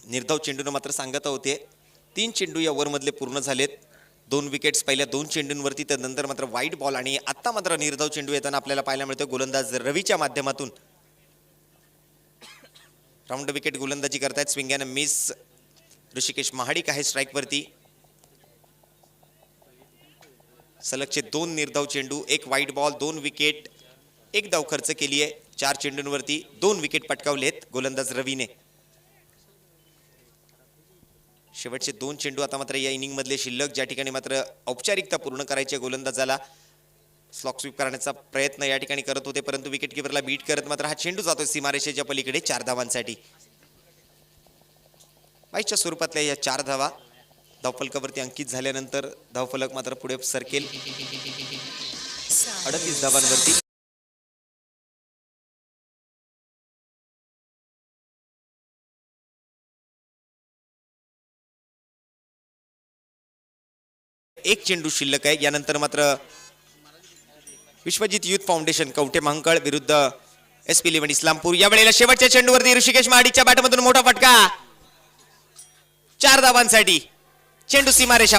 निर्धाव चेंडून मात्र सांगत होते 3 चेंडू या ओव्हरमधले पूर्ण झालेत. 2 विकेट्स पहिल्या 2 चेंडूंवरती, त्यानंतर मात्र वाईट बॉल आणि आता मात्र निर्धाव चेंडू येताना आपल्याला पाहायला मिळतो गोलंदाज रवीच्या माध्यमातून. राऊंड विकेट गोलंदाजी करतायत. Swing and miss Rishikesh Mahadik आहे स्ट्राईक वरती. सलगचे 2 निर्धाव चेंडू, 1 वाईट बॉल, 2 विकेट, 1 धाव खर्च केली आहे. 4 चेंडूंवरती 2 विकेट पटकावलेत गोलंदाज रवीने. शेवटचे 2 चेंडू आता मात्र या इनिंग मधले शिल्लक, ज्या ठिकाणी मात्र औपचारिकता पूर्ण करायची गोलंदाजाला. स्लॉक स्वीप करण्याचा प्रयत्न या ठिकाणी करत होते, परंतु विकेट किपरला बीट करत मात्र हा चेंडू जातोय सीमारेषेच्या पलीकडे 4 धावांसाठी. 22च्या स्वरूपातल्या या 4 धावा धावफलकावरती अंकित झाल्यानंतर धावफलक मात्र पुढे सरकेल 38 धावांवरती. एक चेंडू शिल्लक आहे. यानंतर मात्र विश्वजित युथ फाउंडेशन कवठे महांकाळ विरुद्ध SP 11 इस्लामपूर. या वेळेला शेवटच्या चेंडूवरती ऋषिकेश महाडीच्या बॅटमधून मोठा फटका 4 धावांसाठी. चेंडू सीमारेषा